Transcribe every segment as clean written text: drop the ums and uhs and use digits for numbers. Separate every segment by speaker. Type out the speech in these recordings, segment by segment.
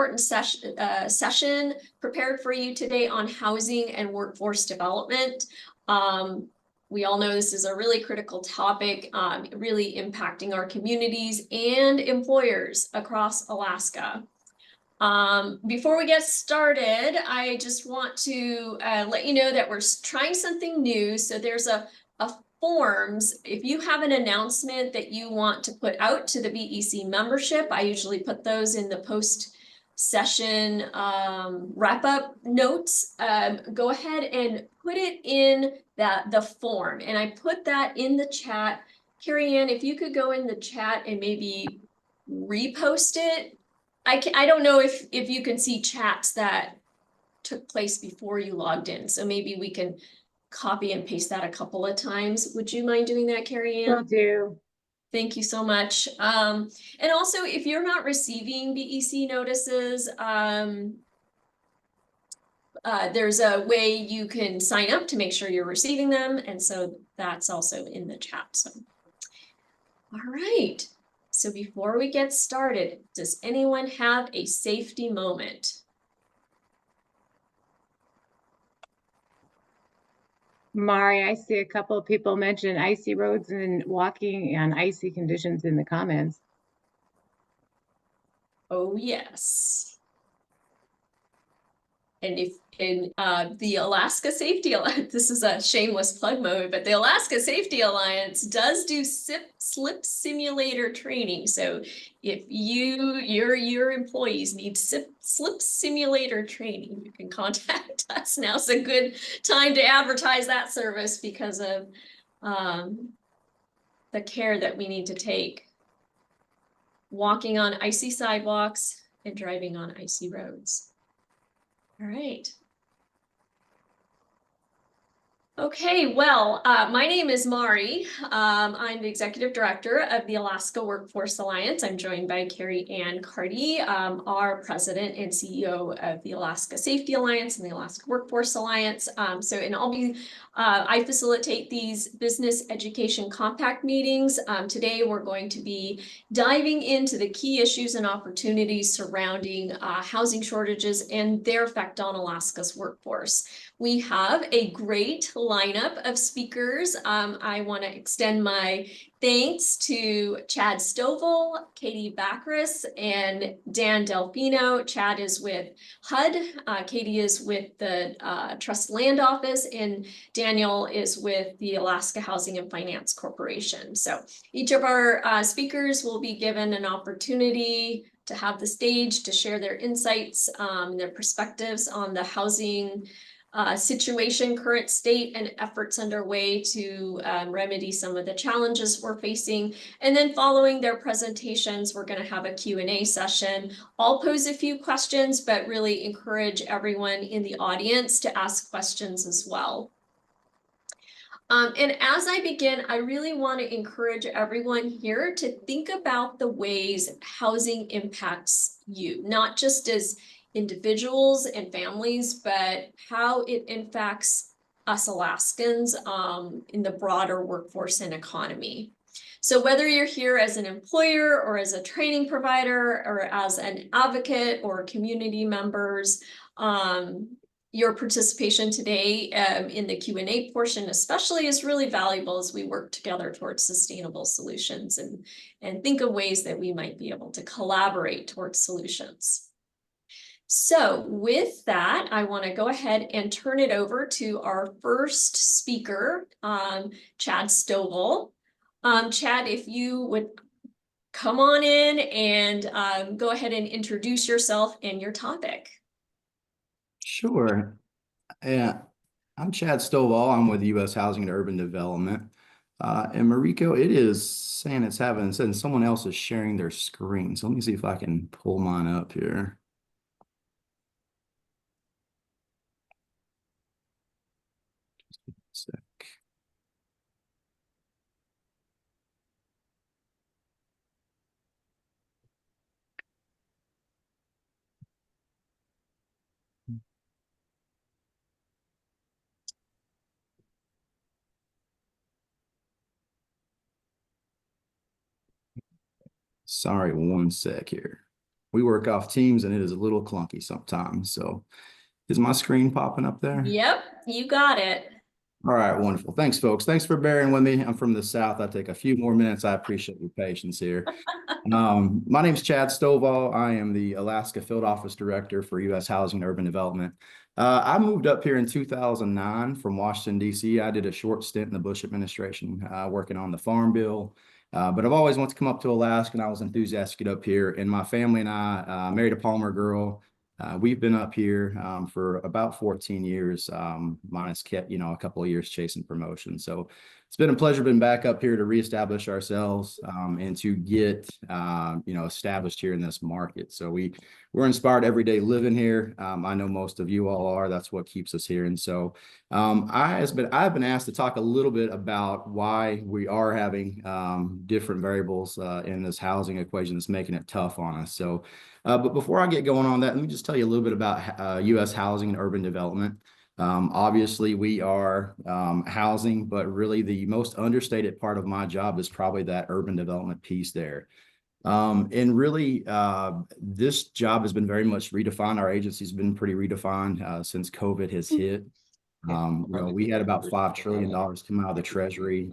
Speaker 1: important session prepared for you today on housing and workforce development. We all know this is a really critical topic, really impacting our communities and employers across Alaska. Before we get started, I just want to let you know that we're trying something new. So there's a forms. If you have an announcement that you want to put out to the BEC membership, I usually put those in the post-session wrap-up notes. Go ahead and put it in the form. And I put that in the chat. Carrie Ann, if you could go in the chat and maybe repost it. I don't know if you can see chats that took place before you logged in. So maybe we can copy and paste that a couple of times. Would you mind doing that, Carrie Ann?
Speaker 2: Will do.
Speaker 1: Thank you so much. And also, if you're not receiving BEC notices, there's a way you can sign up to make sure you're receiving them. And so that's also in the chat. So, all right. So before we get started, does anyone have a safety moment?
Speaker 2: Mari, I see a couple of people mention icy roads and walking on icy conditions in the comments.
Speaker 1: Oh, yes. And if in the Alaska Safety Alliance, this is a shameless plug moment, but the Alaska Safety Alliance does do slip simulator training. So if your employees need slip simulator training, you can contact us. Now's a good time to advertise that service because of the care that we need to take walking on icy sidewalks and driving on icy roads. All right. Okay, well, my name is Mari. I'm the Executive Director of the Alaska Workforce Alliance. I'm joined by Carrie Ann Carty, our President and CEO of the Alaska Safety Alliance and the Alaska Workforce Alliance. I facilitate these business education compact meetings. Today, we're going to be diving into the key issues and opportunities surrounding housing shortages and their effect on Alaska's workforce. We have a great lineup of speakers. I want to extend my thanks to Chad Stovall, Katie Vachris, and Dan Delfino. Chad is with HUD, Katie is with the Trust Land Office, and Daniel is with the Alaska Housing and Finance Corporation. So each of our speakers will be given an opportunity to have the stage to share their insights, their perspectives on the housing situation, current state, and efforts underway to remedy some of the challenges we're facing. And then following their presentations, we're going to have a Q&A session. I'll pose a few questions, but really encourage everyone in the audience to ask questions as well. And as I begin, I really want to encourage everyone here to think about the ways housing impacts you, not just as individuals and families, but how it impacts us Alaskans in the broader workforce and economy. So whether you're here as an employer or as a training provider or as an advocate or community members, your participation today in the Q&A portion especially is really valuable as we work together towards sustainable solutions and think of ways that we might be able to collaborate towards solutions. So with that, I want to go ahead and turn it over to our first speaker, Chad Stovall. Chad, if you would come on in and go ahead and introduce yourself and your topic.
Speaker 3: Sure. Yeah, I'm Chad Stovall. I'm with U.S. Housing and Urban Development. And Mariko, it is saying it's happening, and someone else is sharing their screen. So let me see if I can pull mine up here. Just a sec. Sorry, one sec here. we work off Teams and it is a little clunky sometimes. So is my screen popping up there?
Speaker 1: Yep, you got it.
Speaker 3: All right, wonderful. Thanks, folks. Thanks for bearing with me. I'm from the South. I take a few more minutes. I appreciate your patience here. My name is Chad Stovall. I am the Alaska Field Office Director for U.S. Housing and Urban Development. I moved up here in 2009 from Washington, D.C. I did a short stint in the Bush administration working on the Farm Bill. But I've always wanted to come up to Alaska, and I was enthusiastic to get up here. And my family and I married a Palmer girl. We've been up here for about 14 years, minus kept, a couple of years chasing promotion. So it's been a pleasure being back up here to reestablish ourselves and to get, established here in this market. So we're inspired every day living here. I know most of you all are. That's what keeps us here. And so I've been asked to talk a little bit about why we are having different variables in this housing equation that's making it tough on us. So but before I get going on that, let me just tell you a little bit about U.S. housing and urban development. Obviously, we are housing, but really the most understated part of my job is probably that urban development piece there. And really, this job has been very much redefined. Our agency's been pretty redefined since COVID has hit. We had about $5 trillion come out of the Treasury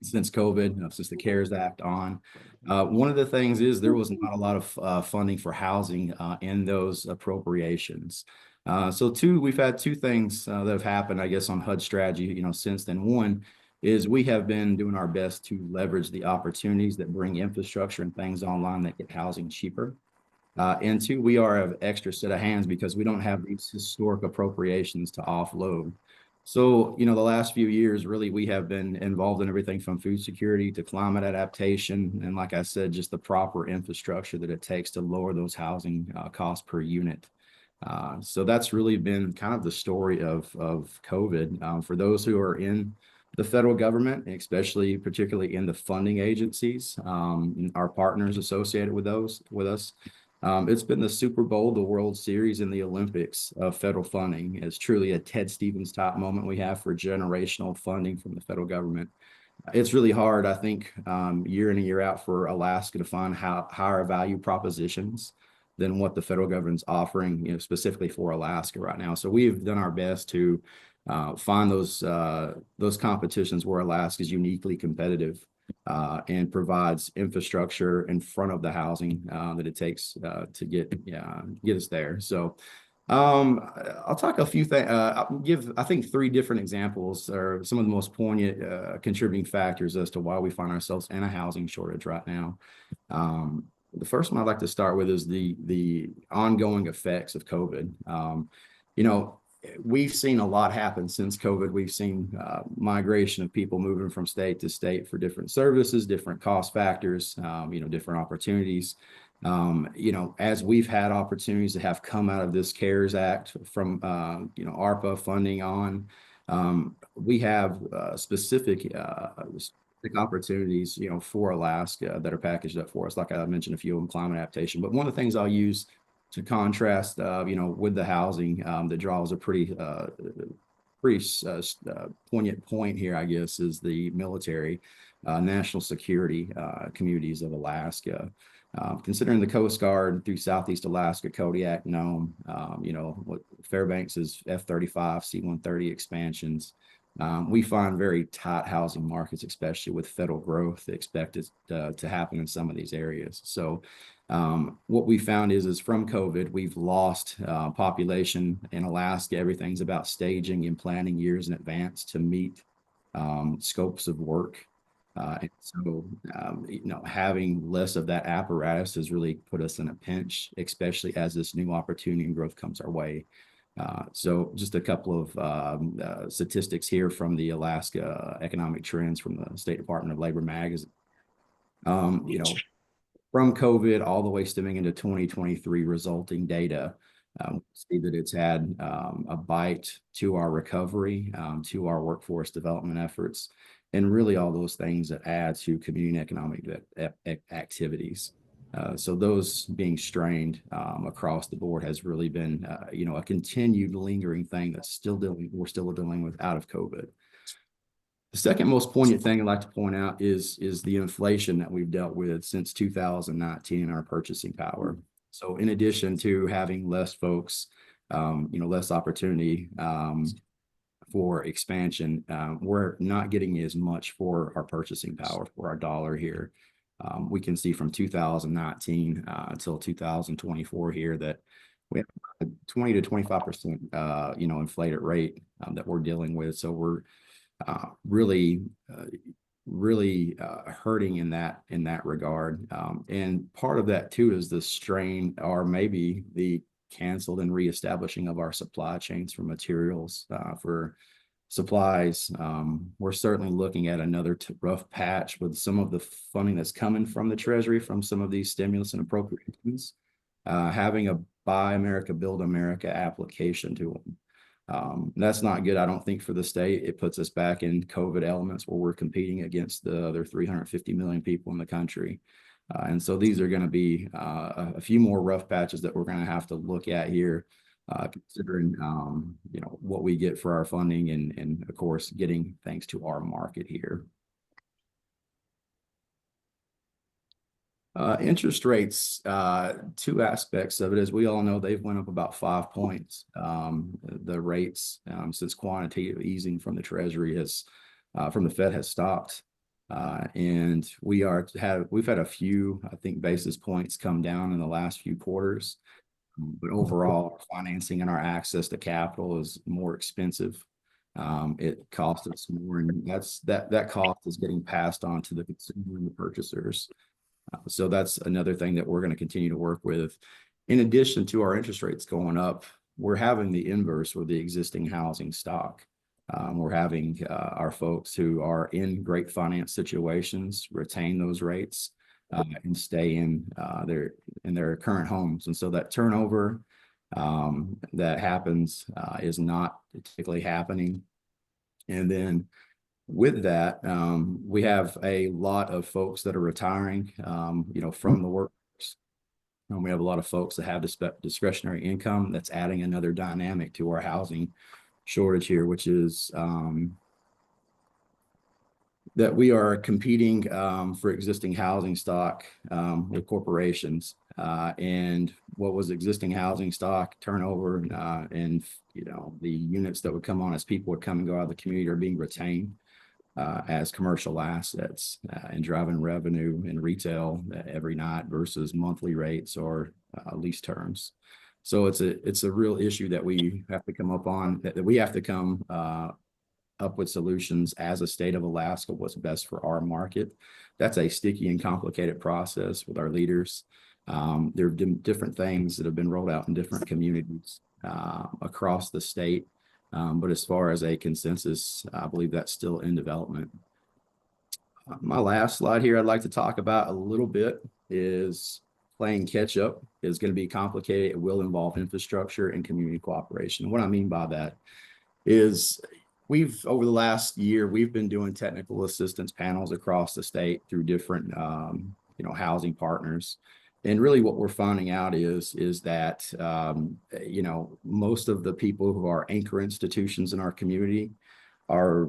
Speaker 3: since COVID, since the CARES Act on. One of the things is there was not a lot of funding for housing in those appropriations. We've had two things that have happened, I guess, on HUD strategy, since then. One is we have been doing our best to leverage the opportunities that bring infrastructure and things online that get housing cheaper. And two, we are an extra set of hands because we don't have these historic appropriations to offload. So, the last few years, really, we have been involved in everything from food security to climate adaptation. And like I said, just the proper infrastructure that it takes to lower those housing costs per unit. So that's really been kind of the story of COVID. For those who are in the federal government, especially particularly in the funding agencies, our partners associated with us, it's been the Super Bowl, the World Series, and the Olympics of federal funding. It's truly a Ted Stevens type moment we have for generational funding from the federal government. It's really hard, I think, year in and year out for Alaska to find higher value propositions than what the federal government's offering, specifically for Alaska right now. So we've done our best to find those competitions where Alaska is uniquely competitive and provides infrastructure in front of the housing that it takes to get us there. So I'll talk a few things. I'll give, I think, 3 different examples or some of the most poignant contributing factors as to why we find ourselves in a housing shortage right now. The first one I'd like to start with is the ongoing effects of COVID. We've seen a lot happen since COVID. We've seen migration of people moving from state to state for different services, different cost factors, different opportunities. As we've had opportunities that have come out of this CARES Act from, ARPA funding on, we have specific opportunities, for Alaska that are packaged up for us. Like I mentioned, a few of them, climate adaptation. But one of the things I'll use to contrast, with the housing that draws a pretty poignant point here, I guess, is the military, national security communities of Alaska. Considering the Coast Guard through Southeast Alaska, Kodiak, Nome, what Fairbanks is F-35, C-130 expansions. We find very tight housing markets, especially with federal growth expected to happen in some of these areas. So what we found is from COVID, we've lost population in Alaska. Everything's about staging and planning years in advance to meet scopes of work. And so, having less of that apparatus has really put us in a pinch, especially as this new opportunity and growth comes our way. So just a couple of statistics here from the Alaska Economic Trends from the State Department of Labor magazine. From COVID all the way stemming into 2023 resulting data, we see that it's had a bite to our recovery, to our workforce development efforts, and really all those things that add to community economic activities. So those being strained across the board has really been, a continued lingering thing that's we're still dealing with out of COVID. The second most poignant thing I'd like to point out is the inflation that we've dealt with since 2019 in our purchasing power. So in addition to having less folks, less opportunity for expansion, we're not getting as much for our purchasing power for our dollar here. We can see from 2019 until 2024 here that we have a 20 to 25% inflated rate that we're dealing with. So we're really hurting in that regard. And part of that too is the strain, or maybe the canceled and reestablishing of our supply chains for materials, for supplies. We're certainly looking at another rough patch with some of the funding that's coming from the Treasury from some of these stimulus and appropriations, having a Buy America, Build America application to them. That's not good, I don't think, for the state. It puts us back in COVID elements where we're competing against the other 350 million people in the country. And so these are going to be a few more rough patches that we're going to have to look at here, considering what we get for our funding and of course getting thanks to our market here. Interest rates, two aspects of it. As we all know, they've went up about 5 points. The rates since quantitative easing from the Treasury from the Fed has stopped. And we've had a few, I think, basis points come down in the last few quarters. But overall, our financing and our access to capital is more expensive. It costs us more, and that cost is getting passed on to the consumer and the purchasers. So that's another thing that we're going to continue to work with. In addition to our interest rates going up, we're having the inverse with the existing housing stock. We're having our folks who are in great finance situations retain those rates and stay in their current homes. And so that turnover that happens is not typically happening. And then with that, we have a lot of folks that are retiring, from the workforce. And we have a lot of folks that have discretionary income that's adding another dynamic to our housing shortage here, which is that we are competing for existing housing stock with corporations. And what was existing housing stock turnover and the units that would come on as people would come and go out of the community are being retained as commercial assets and driving revenue in retail every night versus monthly rates or lease terms. So it's a real issue that we have to come up on, that we have to come up with solutions as a state of Alaska, what's best for our market. That's a sticky and complicated process with our leaders. There are different things that have been rolled out in different communities across the state. But as far as a consensus, I believe that's still in development. My last slide here I'd like to talk about a little bit is playing catch up is going to be complicated. It will involve infrastructure and community cooperation. What I mean by that is over the last year, we've been doing technical assistance panels across the state through different, housing partners. And really what we're finding out is that, most of the people who are anchor institutions in our community are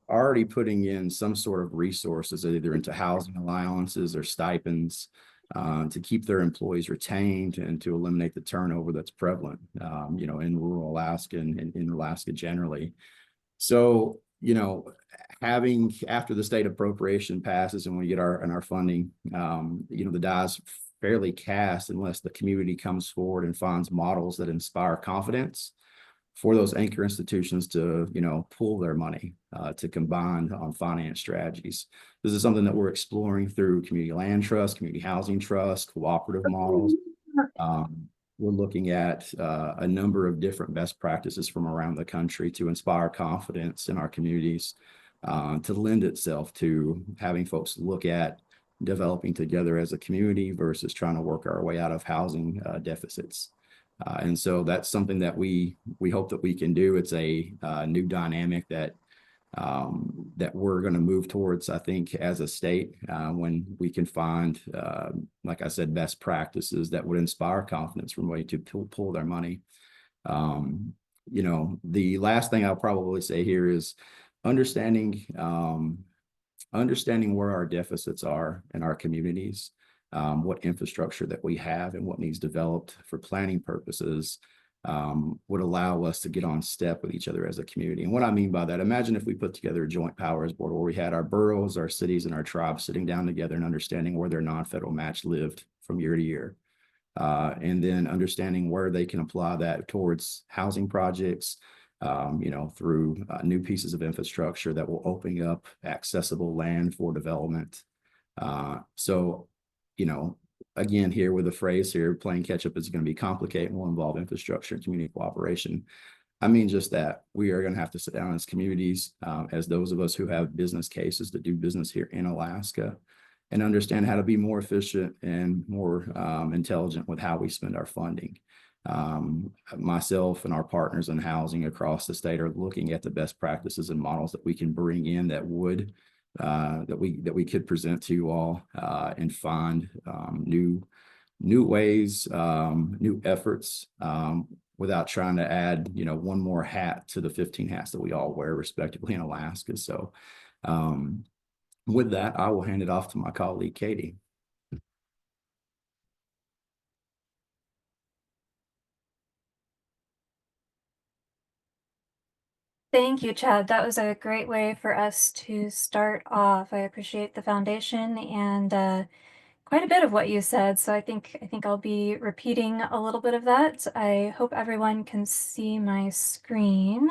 Speaker 3: already putting in some sort of resources, either into housing allowances or stipends to keep their employees retained and to eliminate the turnover that's prevalent, in rural Alaska and in Alaska generally. So, having after the state appropriation passes and we get our funding, the die's fairly cast unless the community comes forward and finds models that inspire confidence for those anchor institutions to, pool their money, to combine on finance strategies. This is something that we're exploring through community land trust, community housing trust, cooperative models. We're looking at a number of different best practices from around the country to inspire confidence in our communities, to lend itself to having folks look at developing together as a community versus trying to work our way out of housing deficits. And so that's something that we hope that we can do. It's a new dynamic that we're going to move towards, I think, as a state, when we can find, like I said, best practices that would inspire confidence from way to pull their money. The last thing I'll probably say here is understanding understanding where our deficits are in our communities, what infrastructure that we have and what needs developed for planning purposes would allow us to get on step with each other as a community. And what I mean by that, imagine if we put together a joint powers board where we had our boroughs, our cities, and our tribes sitting down together and understanding where their non-federal match lived from year to year. And then understanding where they can apply that towards housing projects, through new pieces of infrastructure that will open up accessible land for development. So, again, here with the phrase here, playing catch up is going to be complicated and will involve infrastructure and community cooperation. I mean, just that we are going to have to sit down as communities, as those of us who have business cases to do business here in Alaska, and understand how to be more efficient and more intelligent with how we spend our funding. Myself and our partners in housing across the state are looking at the best practices and models that we can bring in that would that we could present to you all and find new ways, new efforts, without trying to add one more hat to the 15 hats that we all wear respectively in Alaska. So with that, I will hand it off to my colleague Katie.
Speaker 4: Thank you, Chad. That was a great way for us to start off. I appreciate the foundation and quite a bit of what you said. So I think I'll be repeating a little bit of that. I hope everyone can see my screen.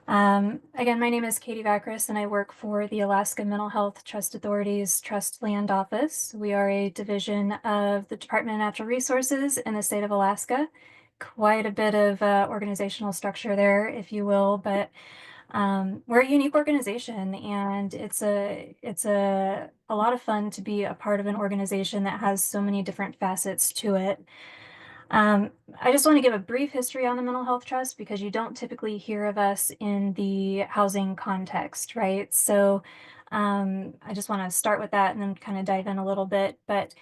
Speaker 4: Again, my name is Katie Vachris, and I work for the Alaska Mental Health Trust Authority's Trust Land Office. We are a division of the Department of Natural Resources in the state of Alaska. Quite a bit of organizational structure there, if you will, but we're a unique organization, and it's a lot of fun to be a part of an organization that has so many different facets to it. I just want to give a brief history on the Mental Health Trust because you don't typically hear of us in the housing context, right? So I just want to start with that and then kind of dive in a little bit. But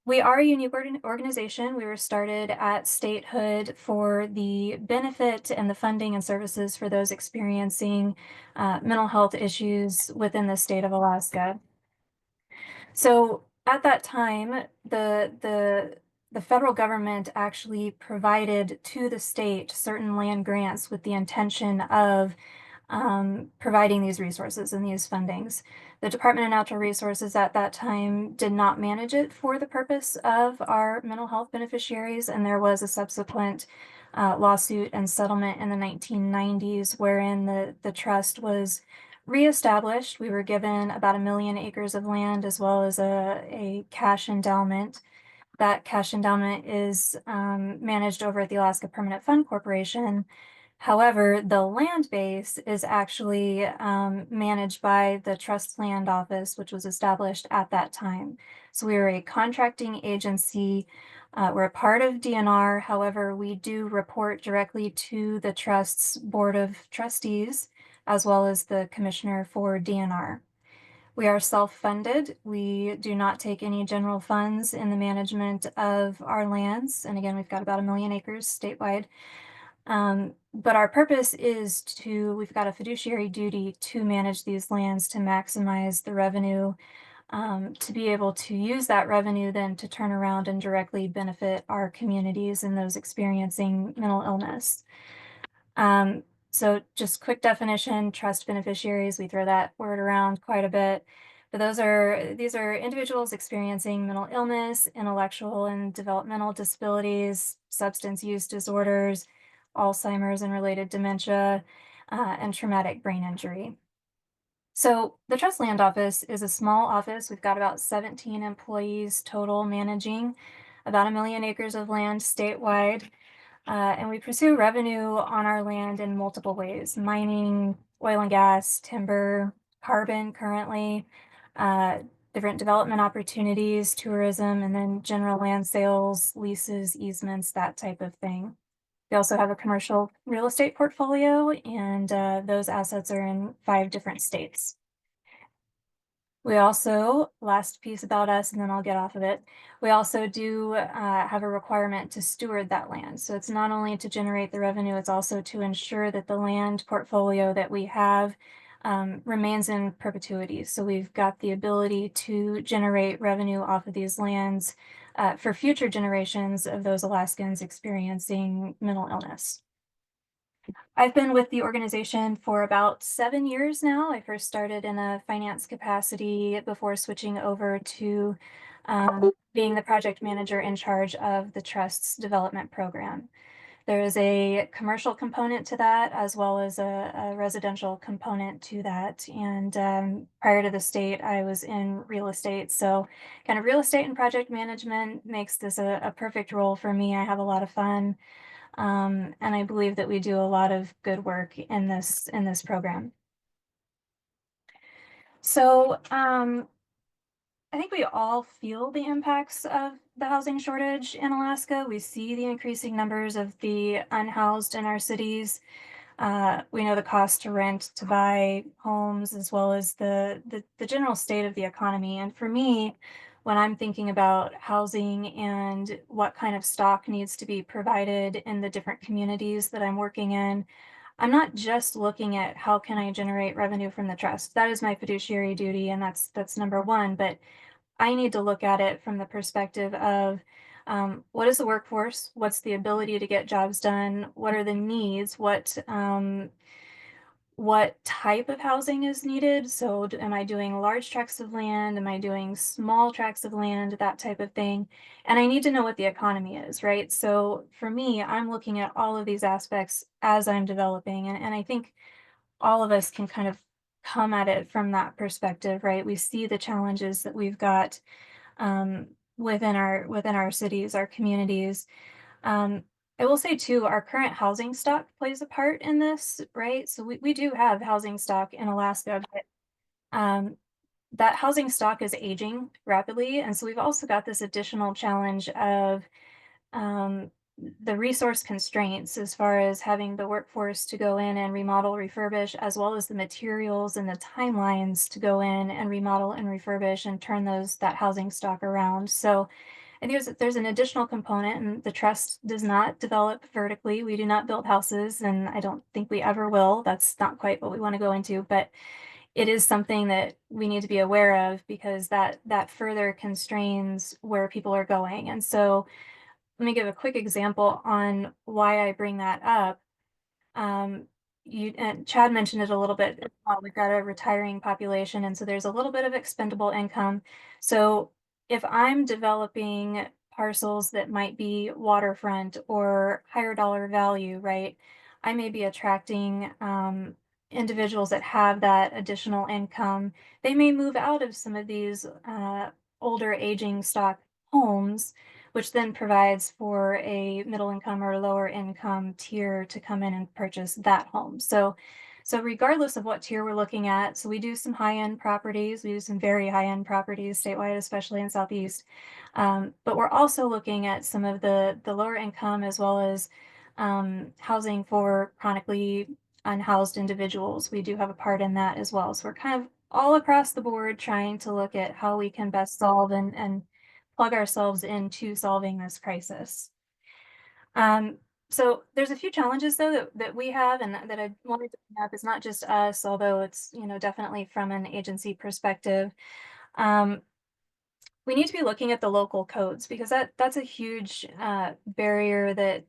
Speaker 4: we are a unique organization. We were started at statehood for the benefit and the funding and services for those experiencing mental health issues within the state of Alaska. So at that time, the federal government actually provided to the state certain land grants with the intention of providing these resources and these fundings. The Department of Natural Resources at that time did not manage it for the purpose of our mental health beneficiaries, and there was a subsequent lawsuit and settlement in the 1990s wherein the trust was reestablished. We were given about 1 million acres of land as well as a cash endowment. That cash endowment is managed over at the Alaska Permanent Fund Corporation. However, the land base is actually managed by the Trust Land Office, which was established at that time. So we are a contracting agency. We're a part of DNR. However, we do report directly to the Trust's Board of Trustees, as well as the Commissioner for DNR. We are self-funded. We do not take any general funds in the management of our lands. And again, we've got about 1 million acres statewide. But our purpose is we've got a fiduciary duty to manage these lands to maximize the revenue, to be able to use that revenue then to turn around and directly benefit our communities and those experiencing mental illness. So just quick definition, trust beneficiaries, we throw that word around quite a bit. But these are individuals experiencing mental illness, intellectual and developmental disabilities, substance use disorders, Alzheimer's and related dementia, and traumatic brain injury. So the Trust Land Office is a small office. We've got about 17 employees total managing about 1 million acres of land statewide. And we pursue revenue on our land in multiple ways: mining, oil and gas, timber, carbon currently, different development opportunities, tourism, and then general land sales, leases, easements, that type of thing. We also have a commercial real estate portfolio, and those assets are in 5 different states. We also, last piece about us, and then I'll get off of it. We also do have a requirement to steward that land. So it's not only to generate the revenue, it's also to ensure that the land portfolio that we have remains in perpetuity. So we've got the ability to generate revenue off of these lands for future generations of those Alaskans experiencing mental illness. I've been with the organization for about 7 years now. I first started in a finance capacity before switching over to being the project manager in charge of the Trust's development program. There is a commercial component to that, as well as a residential component to that. And prior to the state, I was in real estate. So kind of real estate and project management makes this a perfect role for me. I have a lot of fun. And I believe that we do a lot of good work in this program. So I think we all feel the impacts of the housing shortage in Alaska. We see the increasing numbers of the unhoused in our cities. We know the cost to rent, to buy homes, as well as the general state of the economy. And for me, when I'm thinking about housing and what kind of stock needs to be provided in the different communities that I'm working in, I'm not just looking at how can I generate revenue from the trust. That is my fiduciary duty, and that's number one. But I need to look at it from the perspective of what is the workforce? What's the ability to get jobs done? What are the needs? What type of housing is needed? So am I doing large tracts of land? Am I doing small tracts of land? That type of thing. And I need to know what the economy is, right? So for me, I'm looking at all of these aspects as I'm developing. And I think all of us can kind of come at it from that perspective, right? We see the challenges that we've got within our cities, our communities. I will say too, our current housing stock plays a part in this, right? So we do have housing stock in Alaska, but that housing stock is aging rapidly. And so we've also got this additional challenge of the resource constraints as far as having the workforce to go in and remodel, refurbish, as well as the materials and the timelines to go in and remodel and refurbish and turn that housing stock around. So I think there's an additional component, and the trust does not develop vertically. We do not build houses, and I don't think we ever will. That's not quite what we want to go into, but it is something that we need to be aware of because that further constrains where people are going. And so let me give a quick example on why I bring that up. And Chad mentioned it a little bit. We've got a retiring population, and so there's a little bit of expendable income. So if I'm developing parcels that might be waterfront or higher dollar value, right, I may be attracting individuals that have that additional income. They may move out of some of these older aging stock homes, which then provides for a middle income or lower income tier to come in and purchase that home. So regardless of what tier we're looking at, so we do some high-end properties, we do some very high-end properties statewide, especially in Southeast. But we're also looking at some of the lower income as well as housing for chronically unhoused individuals. We do have a part in that as well. So we're kind of all across the board trying to look at how we can best solve and plug ourselves into solving this crisis. So there's a few challenges though that we have and that I wanted to bring up. It's not just us, although it's definitely from an agency perspective. We need to be looking at the local codes because that's a huge barrier that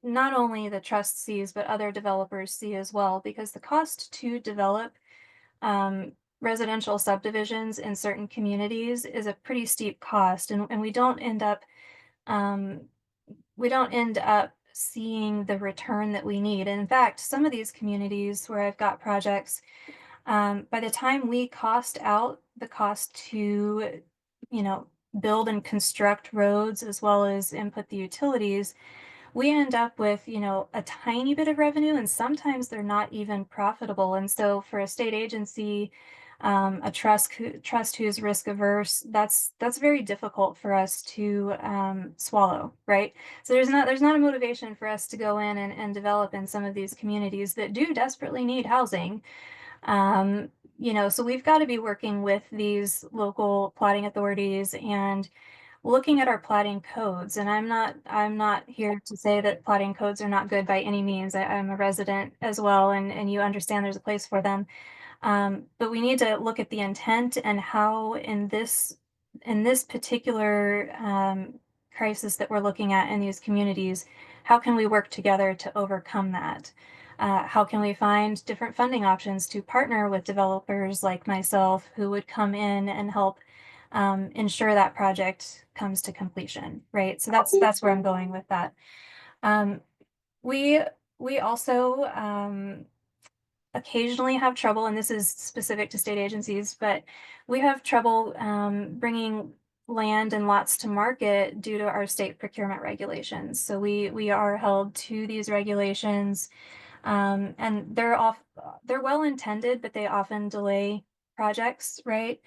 Speaker 4: not only the trust sees but other developers see as well, because the cost to develop residential subdivisions in certain communities is a pretty steep cost, and we don't end up seeing the return that we need. And in fact, some of these communities where I've got projects, by the time we cost out the cost to build and construct roads as well as input the utilities, we end up with, a tiny bit of revenue, and sometimes they're not even profitable. And so for a state agency, a trust who's risk averse, that's very difficult for us to swallow, right? So there's not a motivation for us to go in and develop in some of these communities that do desperately need housing. so we've got to be working with these local plotting authorities and looking at our plotting codes. And I'm not here to say that plotting codes are not good by any means. I'm a resident as well, and you understand there's a place for them. But we need to look at the intent and how in this particular crisis that we're looking at in these communities, how can we work together to overcome that? How can we find different funding options to partner with developers like myself who would come in and help ensure that project comes to completion, right? So that's where I'm going with that. We also occasionally have trouble, and this is specific to state agencies, but we have trouble bringing land and lots to market due to our state procurement regulations. So we are held to these regulations, and they're well intended, but they often delay projects, right?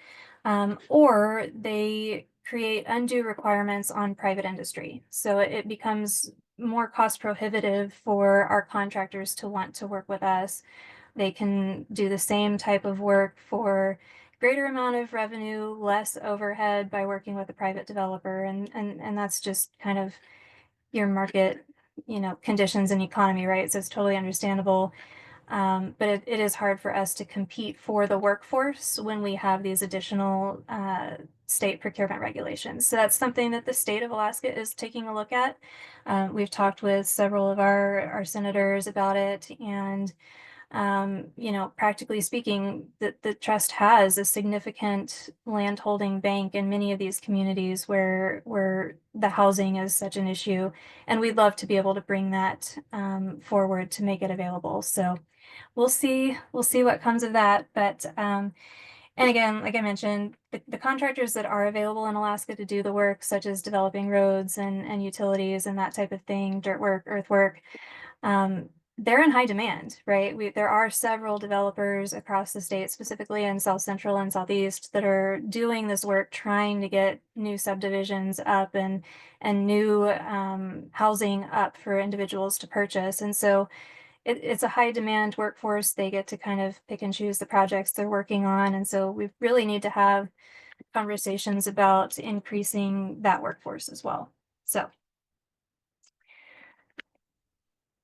Speaker 4: Or they create undue requirements on private industry. So it becomes more cost prohibitive for our contractors to want to work with us. They can do the same type of work for greater amount of revenue, less overhead by working with a private developer. And that's just kind of your market, conditions and economy, right? So it's totally understandable. But it is hard for us to compete for the workforce when we have these additional state procurement regulations. So that's something that the state of Alaska is taking a look at. We've talked with several of our senators about it, and practically speaking, the trust has a significant landholding bank in many of these communities where the housing is such an issue, and we'd love to be able to bring that forward to make it available. So we'll see what comes of that. But and again, like I mentioned, the contractors that are available in Alaska to do the work, such as developing roads and utilities and that type of thing, dirt work, earthwork, they're in high demand, right? There are several developers across the state, specifically in South Central and Southeast, that are doing this work, trying to get new subdivisions up and new housing up for individuals to purchase. And so it's a high demand workforce. They get to kind of pick and choose the projects they're working on. And so we really need to have conversations about increasing that workforce as well.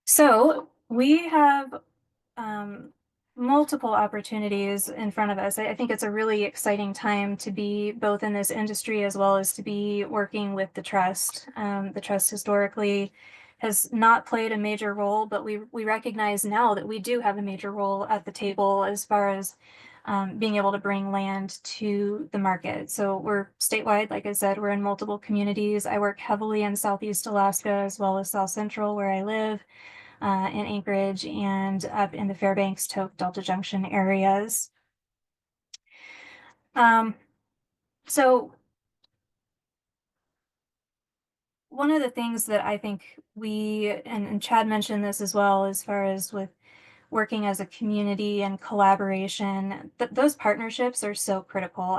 Speaker 4: So we have multiple opportunities in front of us. I think it's a really exciting time to be both in this industry as well as to be working with the trust. The trust historically has not played a major role, but we recognize now that we do have a major role at the table as far as being able to bring land to the market. So we're statewide, like I said, we're in multiple communities. I work heavily in Southeast Alaska as well as South Central, where I live. In Anchorage and up in the Fairbanks, Tok, Delta Junction areas. So one of the things that I think and Chad mentioned this as well, as far as with working as a community and collaboration, those partnerships are so critical.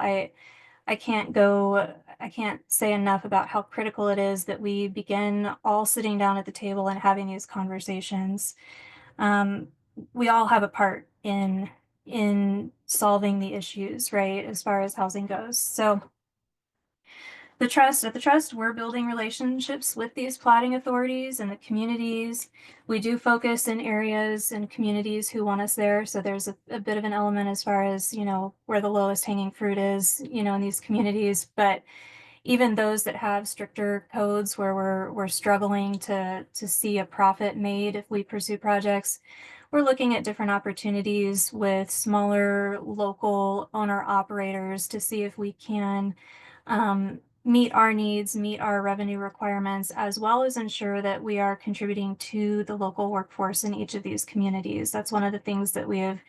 Speaker 4: I can't say enough about how critical it is that we begin all sitting down at the table and having these conversations. We all have a part in solving the issues, right, as far as housing goes. So at the trust, we're building relationships with these plotting authorities and the communities. We do focus in areas and communities who want us there. So there's a bit of an element as far as, where the lowest hanging fruit is, in these communities. But even those that have stricter codes where we're struggling to see a profit made if we pursue projects, we're looking at different opportunities with smaller local owner operators to see if we can meet our needs, meet our revenue requirements, as well as ensure that we are contributing to the local workforce in each of these communities. That's one of the things that we have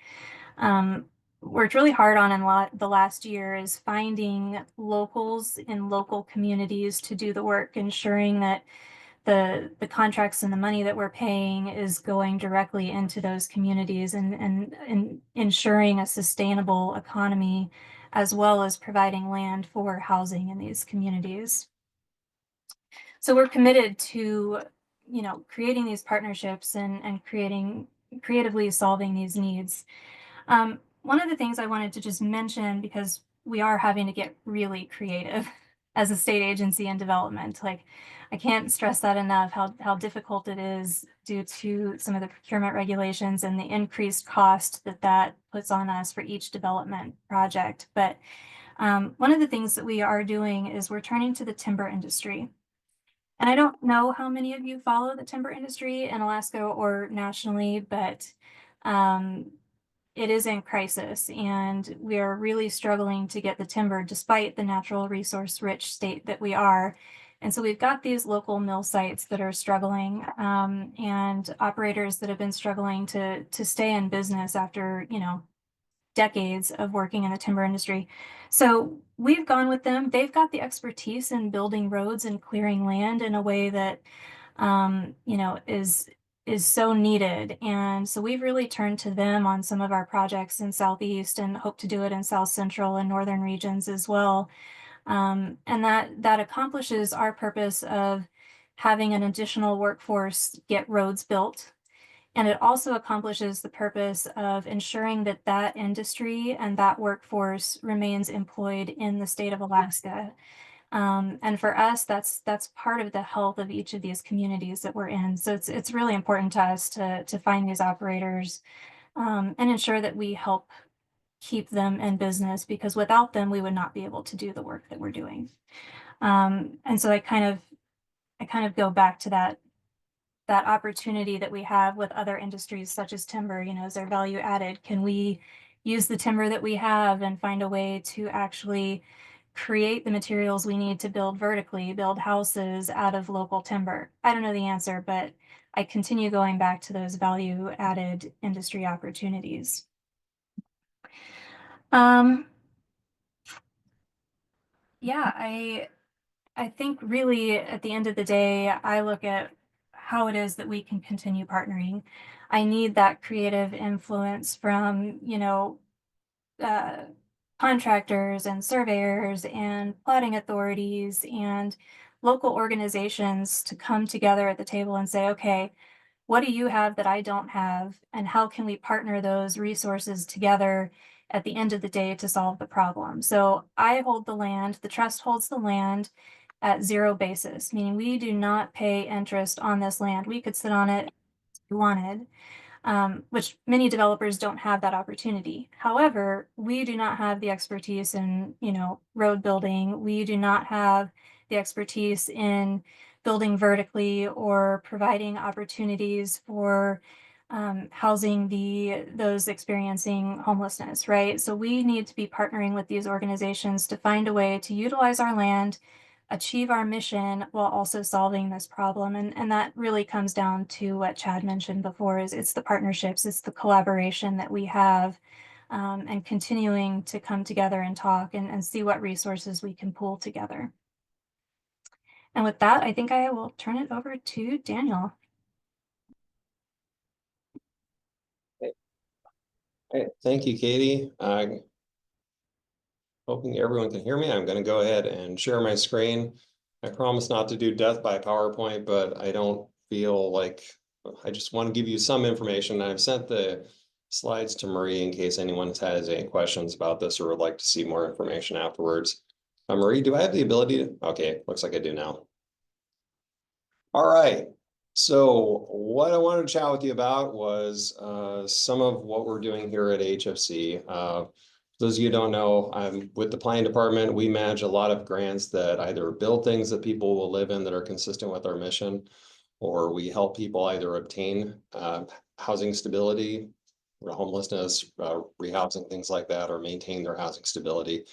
Speaker 4: worked really hard on in the last year, is finding locals in local communities to do the work, ensuring that the contracts and the money that we're paying is going directly into those communities and ensuring a sustainable economy, as well as providing land for housing in these communities. So we're committed to, creating these partnerships and creatively solving these needs. one of the things I wanted to just mention, because we are having to get really creative as a state agency in development. Like, I can't stress that enough, how difficult it is due to some of the procurement regulations and the increased cost that puts on us for each development project. But one of the things that we are doing is we're turning to the timber industry. And I don't know how many of you follow the timber industry in Alaska or nationally, but it is in crisis, and we are really struggling to get the timber despite the natural resource rich state that we are. And so we've got these local mill sites that are struggling, and operators that have been struggling to stay in business after, decades of working in the timber industry. So we've gone with them. They've got the expertise in building roads and clearing land in a way that, is so needed. And so we've really turned to them on some of our projects in Southeast and hope to do it in South Central and Northern regions as well. And that accomplishes our purpose of having an additional workforce get roads built. And it also accomplishes the purpose of ensuring that that industry and that workforce remains employed in the state of Alaska. And for us, that's part of the health of each of these communities that we're in. So it's really important to us to find these operators and ensure that we help keep them in business, because without them, we would not be able to do the work that we're doing. And so I kind of go back to that opportunity that we have with other industries such as timber. Is there value added? Can we use the timber that we have and find a way to actually create the materials we need to build vertically, build houses out of local timber? I don't know the answer, but I continue going back to those value added industry opportunities. Yeah, I think really at the end of the day, I look at how it is that we can continue partnering. I need that creative influence from, contractors and surveyors and plotting authorities and local organizations to come together at the table and say, okay, what do you have that I don't have? And how can we partner those resources together at the end of the day to solve the problem? So I hold the land, the trust holds the land at zero basis, meaning we do not pay interest on this land. We could sit on it if we wanted, which many developers don't have that opportunity. However, we do not have the expertise in, road building. We do not have the expertise in building vertically or providing opportunities for housing those experiencing homelessness, right? So we need to be partnering with these organizations to find a way to utilize our land, achieve our mission while also solving this problem. And that really comes down to what Chad mentioned before, is it's the partnerships, it's the collaboration that we have, and continuing to come together and talk and see what resources we can pull together. And with that, I think I will turn it over to Daniel.
Speaker 5: Okay. Thank you, Katie. Hoping everyone can hear me. I'm going to go ahead and share my screen. I promise not to do death by PowerPoint, but I don't feel like I just want to give you some information. I've sent the slides to Marie in case anyone has any questions about this or would like to see more information afterwards. Marie, do I have the ability to? Okay, looks like I do now. All right. So what I wanted to chat with you about was some of what we're doing here at AHFC. Those of you who don't know, I'm with the planning department. We manage a lot of grants that either build things that people will live in that are consistent with our mission, or we help people either obtain housing stability, homelessness, rehousing, things like that, or maintain their housing stability.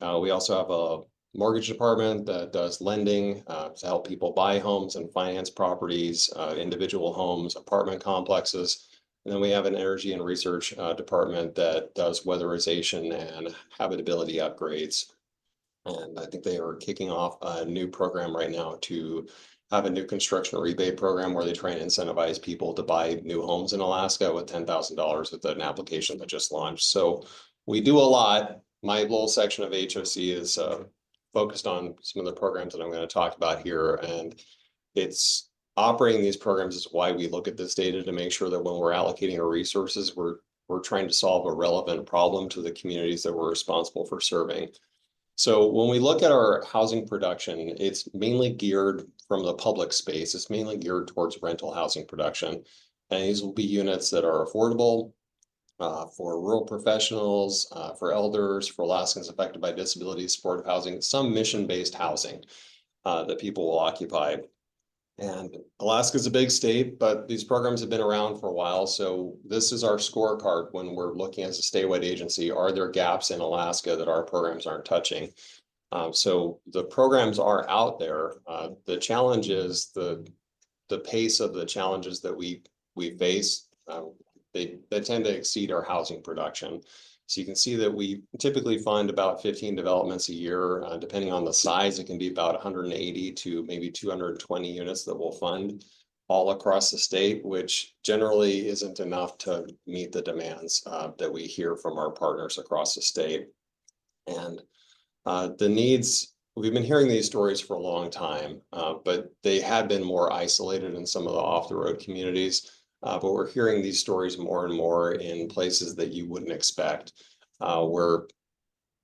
Speaker 5: We also have a mortgage department that does lending to help people buy homes and finance properties, individual homes, apartment complexes. And then we have an energy and research department that does weatherization and habitability upgrades. And I think they are kicking off a new program right now to have a new construction rebate program where they try and incentivize people to buy new homes in Alaska with $10,000 with an application that just launched. So we do a lot. My little section of HFC is focused on some of the programs that I'm going to talk about here. And it's operating these programs is why we look at this data to make sure that when we're allocating our resources, we're we're trying to solve a relevant problem to the communities that we're responsible for serving. So when we look at our housing production, it's mainly geared from the public space. It's mainly geared towards rental housing production. And these will be units that are affordable for rural professionals, for elders, for Alaskans affected by disability, supportive housing, some mission-based housing that people will occupy. And Alaska's a big state, but these programs have been around for a while. So this is our scorecard when we're looking as a statewide agency. Are there gaps in Alaska that our programs aren't touching? So the programs are out there. The challenge is the pace of the challenges that we face. They tend to exceed our housing production. So you can see that we typically fund about 15 developments a year. Depending on the size, it can be about 180 to maybe 220 units that we'll fund all across the state, which generally isn't enough to meet the demands that we hear from our partners across the state. And the needs, we've been hearing these stories for a long time, but they had been more isolated in some of the off-the-road communities. But we're hearing these stories more and more in places that you wouldn't expect, where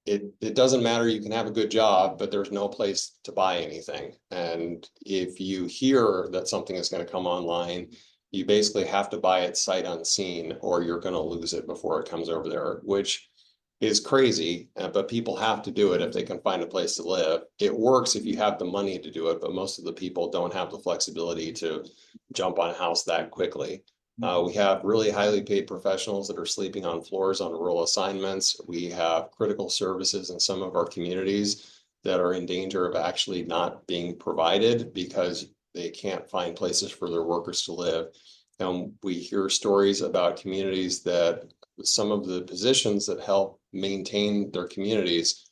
Speaker 5: it doesn't matter, you can have a good job, but there's no place to buy anything. And if you hear that something is going to come online, you basically have to buy it sight unseen, or you're going to lose it before it comes over there, which is crazy, but people have to do it if they can find a place to live. It works if you have the money to do it, but most of the people don't have the flexibility to jump on a house that quickly. We have really highly paid professionals that are sleeping on floors on rural assignments. We have critical services in some of our communities that are in danger of actually not being provided because they can't find places for their workers to live. And we hear stories about communities that some of the positions that help maintain their communities,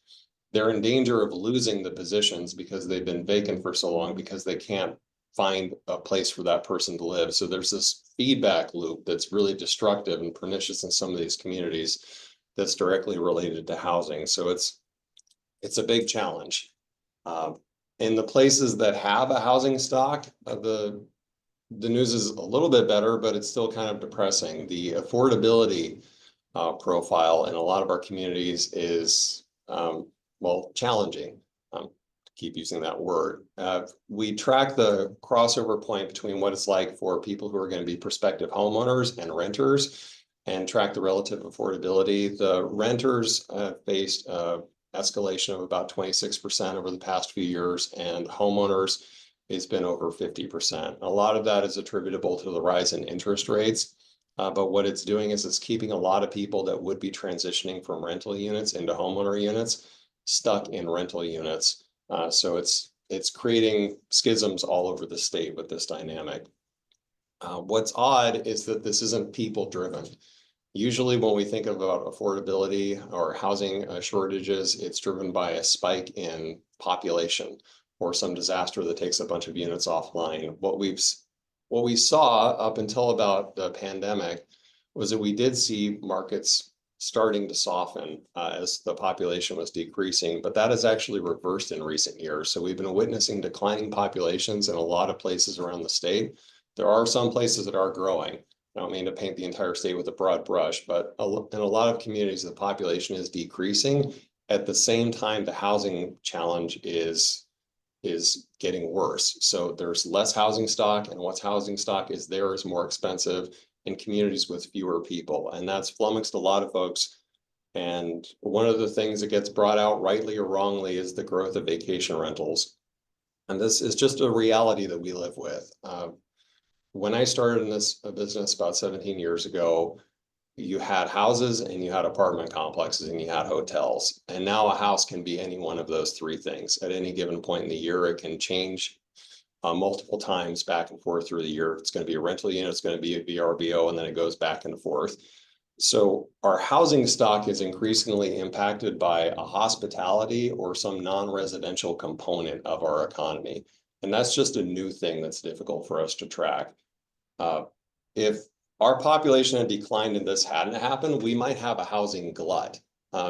Speaker 5: they're in danger of losing the positions because they've been vacant for so long because they can't find a place for that person to live. So there's this feedback loop that's really destructive and pernicious in some of these communities that's directly related to housing. So it's a big challenge. In the places that have a housing stock, the news is a little bit better, but it's still kind of depressing. The affordability profile in a lot of our communities is, well, challenging. Keep using that word. We track the crossover point between what it's like for people who are going to be prospective homeowners and renters, and track the relative affordability. The renters faced escalation of about 26% over the past few years, and homeowners, it's been over 50%. A lot of that is attributable to the rise in interest rates. But what it's doing is it's keeping a lot of people that would be transitioning from rental units into homeowner units stuck in rental units. So it's creating schisms all over the state with this dynamic. What's odd is that this isn't people driven. Usually when we think about affordability or housing shortages, it's driven by a spike in population or some disaster that takes a bunch of units offline. What we saw up until about the pandemic was that we did see markets starting to soften as the population was decreasing, but that has actually reversed in recent years. So we've been witnessing declining populations in a lot of places around the state. There are some places that are growing. I don't mean to paint the entire state with a broad brush, but in a lot of communities, the population is decreasing. At the same time, the housing challenge is getting worse. So there's less housing stock, and what's housing stock is more expensive in communities with fewer people. And that's flummoxed a lot of folks. And one of the things that gets brought out rightly or wrongly is the growth of vacation rentals. And this is just a reality that we live with. When I started in this business about 17 years ago, you had houses and you had apartment complexes and you had hotels. And now a house can be any one of those three things. At any given point in the year, it can change multiple times back and forth through the year. It's going to be a rental unit, it's going to be a VRBO, and then it goes back and forth. So our housing stock is increasingly impacted by a hospitality or some non-residential component of our economy. And that's just a new thing that's difficult for us to track. If our population had declined and this hadn't happened, we might have a housing glut.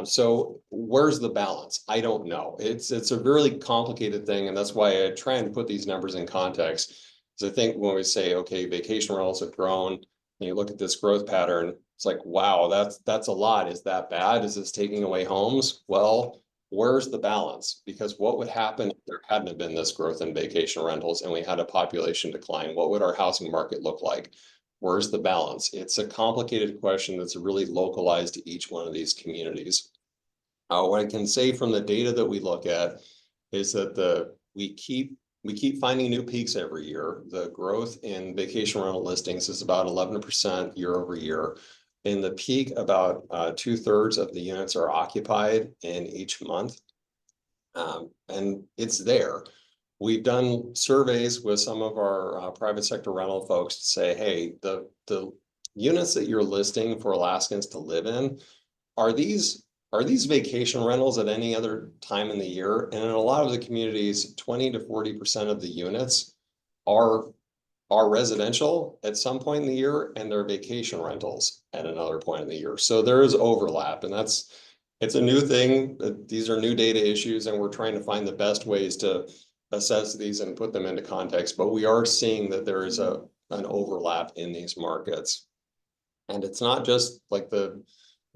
Speaker 5: So where's the balance? I don't know. It's a really complicated thing. And that's why I try and put these numbers in context. Because I think when we say, okay, vacation rentals have grown, and you look at this growth pattern, it's like, wow, that's a lot. Is that bad? Is this taking away homes? Well, where's the balance? Because what would happen if there hadn't have been this growth in vacation rentals and we had a population decline? What would our housing market look like? Where's the balance? It's a complicated question that's really localized to each one of these communities. What I can say from the data that we look at is that we keep finding new peaks every year. The growth in vacation rental listings is about 11% year over year. In the peak, about 2/3 of the units are occupied in each month. And it's there. We've done surveys with some of our private sector rental folks to say, hey, the units that you're listing for Alaskans to live in, are these vacation rentals at any other time in the year? And in a lot of the communities, 20 to 40% of the units are residential at some point in the year, and they're vacation rentals at another point in the year. So there is overlap, and it's a new thing. These are new data issues, and we're trying to find the best ways to assess these and put them into context. But we are seeing that there is an overlap in these markets. And it's not just like the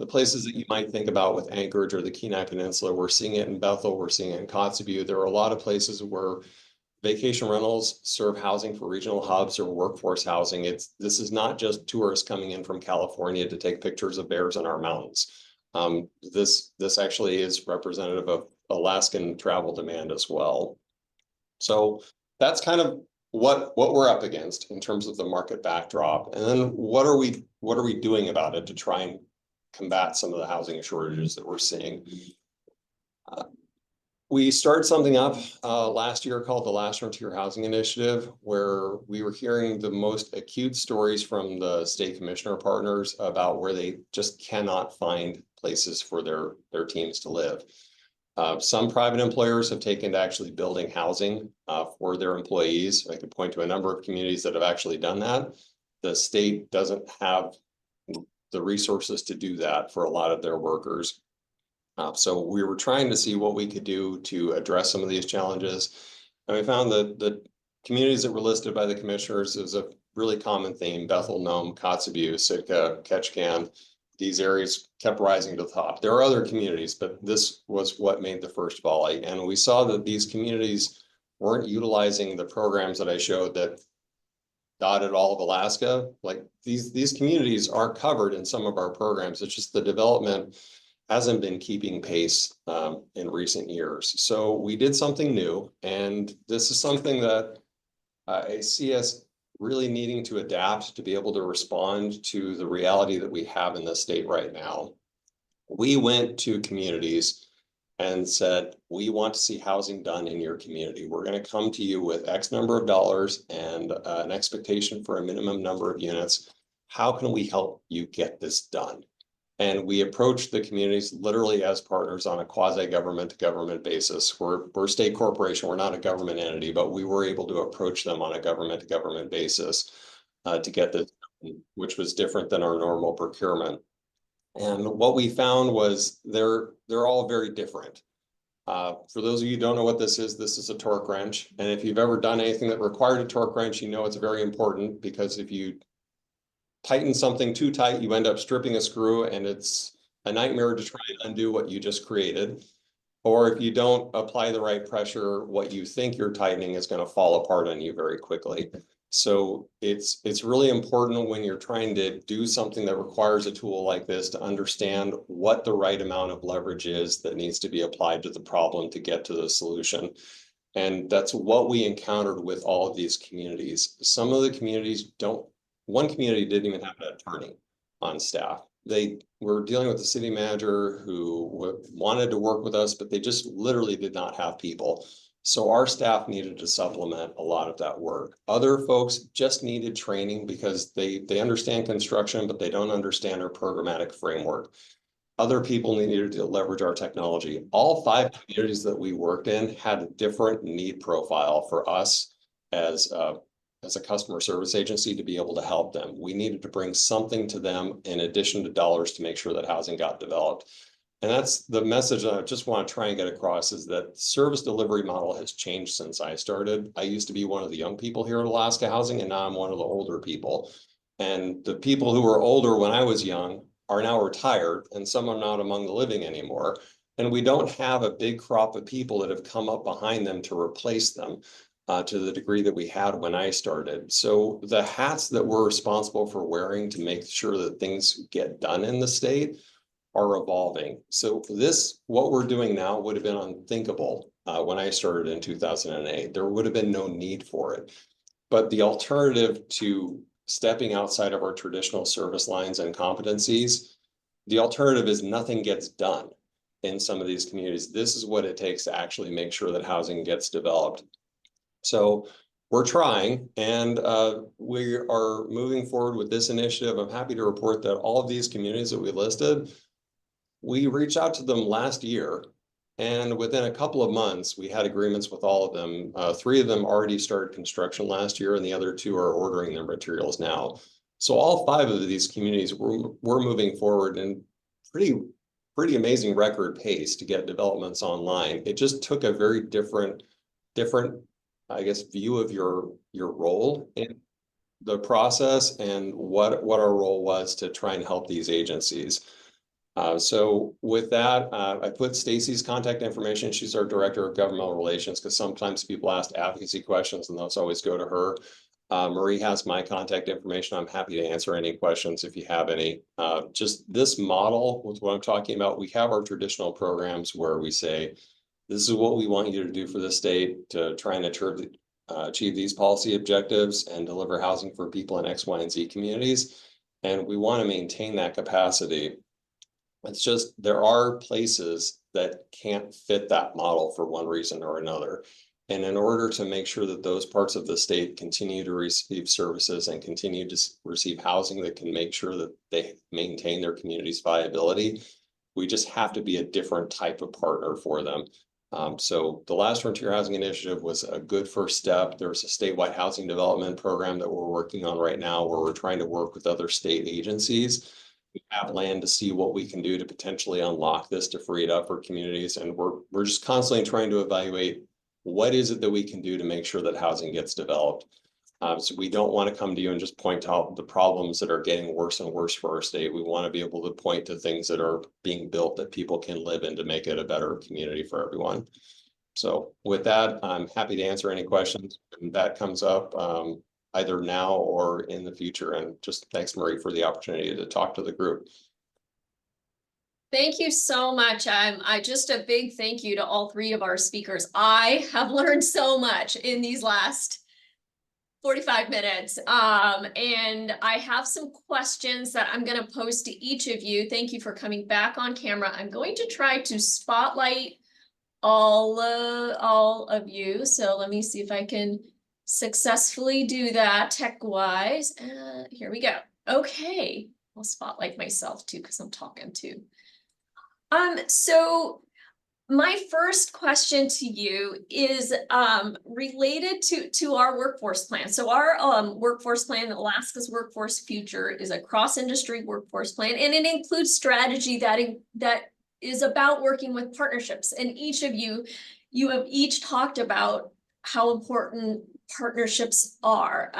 Speaker 5: places that you might think about with Anchorage or the Kenai Peninsula. We're seeing it in Bethel, we're seeing it in Kotzebue. There are a lot of places where vacation rentals serve housing for regional hubs or workforce housing. This is not just tourists coming in from California to take pictures of bears in our mountains. This actually is representative of Alaskan travel demand as well. So that's kind of what we're up against in terms of the market backdrop. And then what are we doing about it to try and combat some of the housing shortages that we're seeing? We started something up last year called the Last Frontier Housing Initiative, where we were hearing the most acute stories from the state commissioner partners about where they just cannot find places for their teams to live. Some private employers have taken to actually building housing for their employees. I could point to a number of communities that have actually done that. The state doesn't have the resources to do that for a lot of their workers. So we were trying to see what we could do to address some of these challenges. And we found that the communities that were listed by the commissioners is a really common theme: Bethel, Nome, Kotzebue, Sitka, Ketchikan. These areas kept rising to the top. There are other communities, but this was what made the first volley. And we saw that these communities weren't utilizing the programs that I showed that dotted all of Alaska. Like these communities are covered in some of our programs. It's just the development hasn't been keeping pace in recent years. So we did something new, and this is something that I see us really needing to adapt to be able to respond to the reality that we have in the state right now. We went to communities and said, we want to see housing done in your community. We're going to come to you with X number of dollars and an expectation for a minimum number of units. How can we help you get this done? And we approached the communities literally as partners on a quasi-government to government basis. We're a state corporation, we're not a government entity, but we were able to approach them on a government to government basis to get this, which was different than our normal procurement. And what we found was they're all very different. For those of you who don't know what this is a torque wrench. And if you've ever done anything that required a torque wrench, you know it's very important, because if you tighten something too tight, you end up stripping a screw, and it's a nightmare to try and undo what you just created. Or if you don't apply the right pressure, what you think you're tightening is going to fall apart on you very quickly. So it's really important when you're trying to do something that requires a tool like this to understand what the right amount of leverage is that needs to be applied to the problem to get to the solution. And that's what we encountered with all of these communities. Some of the communities don't. One community didn't even have an attorney on staff. They were dealing with the city manager who wanted to work with us, but they just literally did not have people. So our staff needed to supplement a lot of that work. Other folks just needed training because they understand construction, but they don't understand our programmatic framework. Other people needed to leverage our technology. All 5 communities that we worked in had a different need profile for us as a customer service agency to be able to help them. We needed to bring something to them in addition to dollars to make sure that housing got developed. And that's the message that I just want to try and get across, is that service delivery model has changed since I started. I used to be one of the young people here at Alaska Housing, and now I'm one of the older people. And the people who were older when I was young are now retired, and some are not among the living anymore. And we don't have a big crop of people that have come up behind them to replace them to the degree that we had when I started. So the hats that we're responsible for wearing to make sure that things get done in the state are evolving. So this, what we're doing now would have been unthinkable when I started in 2008. There would have been no need for it. But the alternative to stepping outside of our traditional service lines and competencies, the alternative is nothing gets done in some of these communities. This is what it takes to actually make sure that housing gets developed. So we're trying, and we are moving forward with this initiative. I'm happy to report that all of these communities that we listed, we reached out to them last year, and within a couple of months, we had agreements with all of them. 3 of them already started construction last year, and the other 2 are ordering their materials now. So all 5 of these communities, we're moving forward in pretty amazing record pace to get developments online. It just took a very different, I guess, view of your role in the process and what our role was to try and help these agencies. So with that, I put Stacy's contact information. She's our Director of Governmental Relations, because sometimes people ask advocacy questions and those always go to her. Marie has my contact information. I'm happy to answer any questions if you have any. Just this model with what I'm talking about, we have our traditional programs where we say, this is what we want you to do for the state to try and achieve these policy objectives and deliver housing for people in X, Y, and Z communities. And we want to maintain that capacity. It's just, there are places that can't fit that model for one reason or another. And in order to make sure that those parts of the state continue to receive services and continue to receive housing that can make sure that they maintain their community's viability, we just have to be a different type of partner for them. So the Last Frontier Housing Initiative was a good first step. There's a statewide housing development program that we're working on right now, where we're trying to work with other state agencies. We have land to see what we can do to potentially unlock this to free it up for communities. And we're just constantly trying to evaluate what is it that we can do to make sure that housing gets developed. So we don't want to come to you and just point out the problems that are getting worse and worse for our state. We want to be able to point to things that are being built that people can live in to make it a better community for everyone. So with that, I'm happy to answer any questions that comes up either now or in the future. And just thanks, Marie, for the opportunity to talk to the group.
Speaker 1: Thank you so much. I just a big thank you to all 3 of our speakers. I have learned so much in these last 45 minutes. And I have some questions that I'm going to pose to each of you. Thank you for coming back on camera. I'm going to try to spotlight all of you. So let me see if I can successfully do that tech-wise. Here we go. Okay. I'll spotlight myself too, because I'm talking too. So my first question to you is related to our workforce plan. So our workforce plan, Alaska's Workforce Future, is a cross-industry workforce plan, and it includes strategy that is about working with partnerships. And each of you have each talked about how important partnerships are.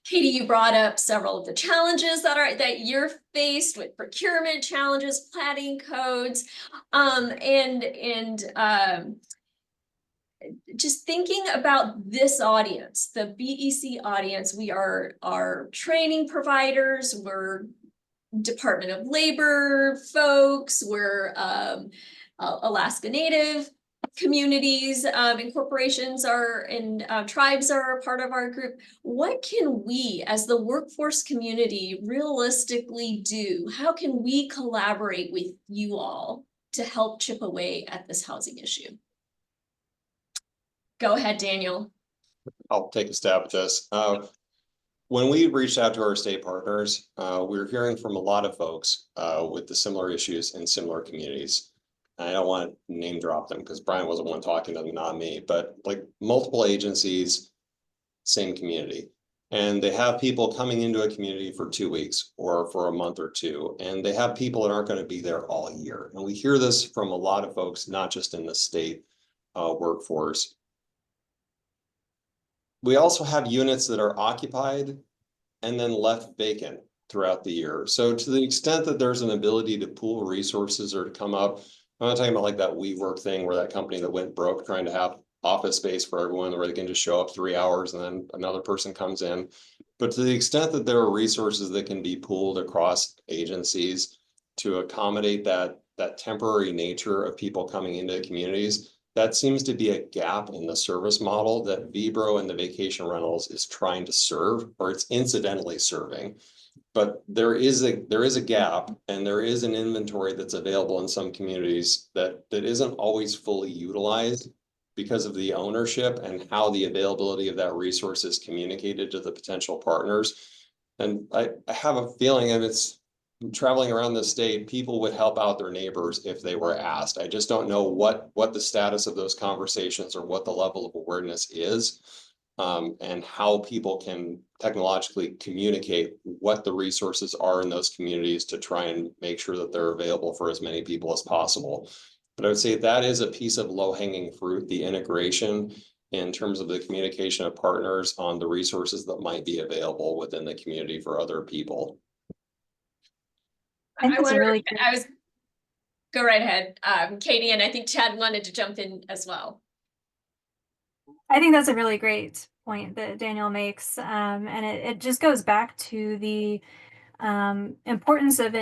Speaker 1: Katie, you brought up several of the challenges that you're faced with: procurement challenges, planning codes, and just thinking about this audience, the BEC audience. We are training providers, we're Department of Labor folks, we're Alaska Native communities and corporations and tribes are a part of our group. What can we as the workforce community realistically do? How can we collaborate with you all to help chip away at this housing issue? Go ahead, Daniel.
Speaker 5: I'll take a stab at this. When we reached out to our state partners, we were hearing from a lot of folks with the similar issues in similar communities. I don't want to name drop them because Brian wasn't one talking to them, not me, but like multiple agencies, same community. And they have people coming into a community for 2 weeks or for a month or 2, and they have people that aren't going to be there all year. And we hear this from a lot of folks, not just in the state workforce. We also have units that are occupied and then left vacant throughout the year. So to the extent that there's an ability to pool resources or to come up, I'm not talking about like that WeWork thing where that company that went broke trying to have office space for everyone where they can just show up 3 hours and then another person comes in. But to the extent that there are resources that can be pooled across agencies to accommodate that temporary nature of people coming into communities, that seems to be a gap in the service model that VBRO and the vacation rentals is trying to serve, or it's incidentally serving. But there is a gap, and there is an inventory that's available in some communities that isn't always fully utilized because of the ownership and how the availability of that resource is communicated to the potential partners. And I have a feeling, and it's traveling around the state, people would help out their neighbors if they were asked. I just don't know what the status of those conversations or what the level of awareness is, and how people can technologically communicate what the resources are in those communities to try and make sure that they're available for as many people as possible. But I would say that is a piece of low-hanging fruit, the integration in terms of the communication of partners on the resources that might be available within the community for other people.
Speaker 4: I think that's a
Speaker 1: wonder,
Speaker 4: really good-
Speaker 1: go right ahead, Katie, and I think Chad wanted to jump in as well.
Speaker 4: I think that's a really great point that Daniel makes. And it just goes back to the importance of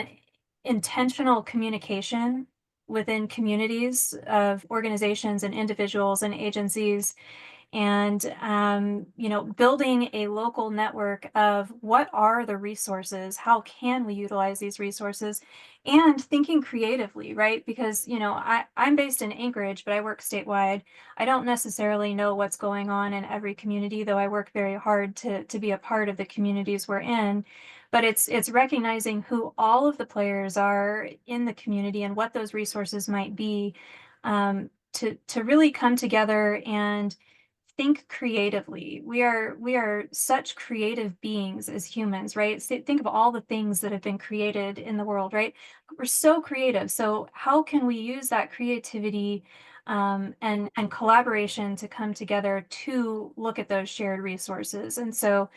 Speaker 4: intentional communication within communities of organizations and individuals and agencies, and building a local network of what are the resources, how can we utilize these resources, and thinking creatively, right? Because I'm based in Anchorage, but I work statewide. I don't necessarily know what's going on in every community, though I work very hard to be a part of the communities we're in. But it's recognizing who all of the players are in the community and what those resources might be, to really come together and think creatively. We are such creative beings as humans, right? Think of all the things that have been created in the world, right? We're so creative. So how can we use that creativity and collaboration to come together to look at those shared resources? And so,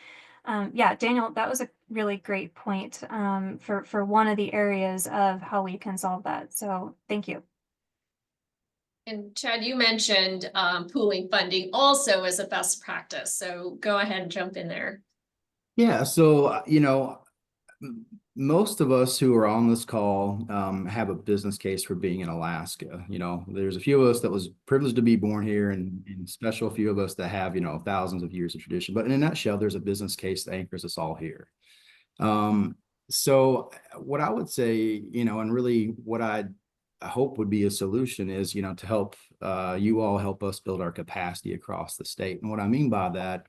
Speaker 4: yeah, Daniel, that was a really great point for one of the areas of how we can solve that. So thank you.
Speaker 1: And Chad, you mentioned pooling funding also as a best practice. So go ahead and jump in there.
Speaker 3: Yeah, so most of us who are on this call have a business case for being in Alaska. There's a few of us that was privileged to be born here, and special few of us that have thousands of years of tradition. But in a nutshell, there's a business case that anchors us all here. So what I would say, and really what I hope would be a solution is, to help you all help us build our capacity across the state. And what I mean by that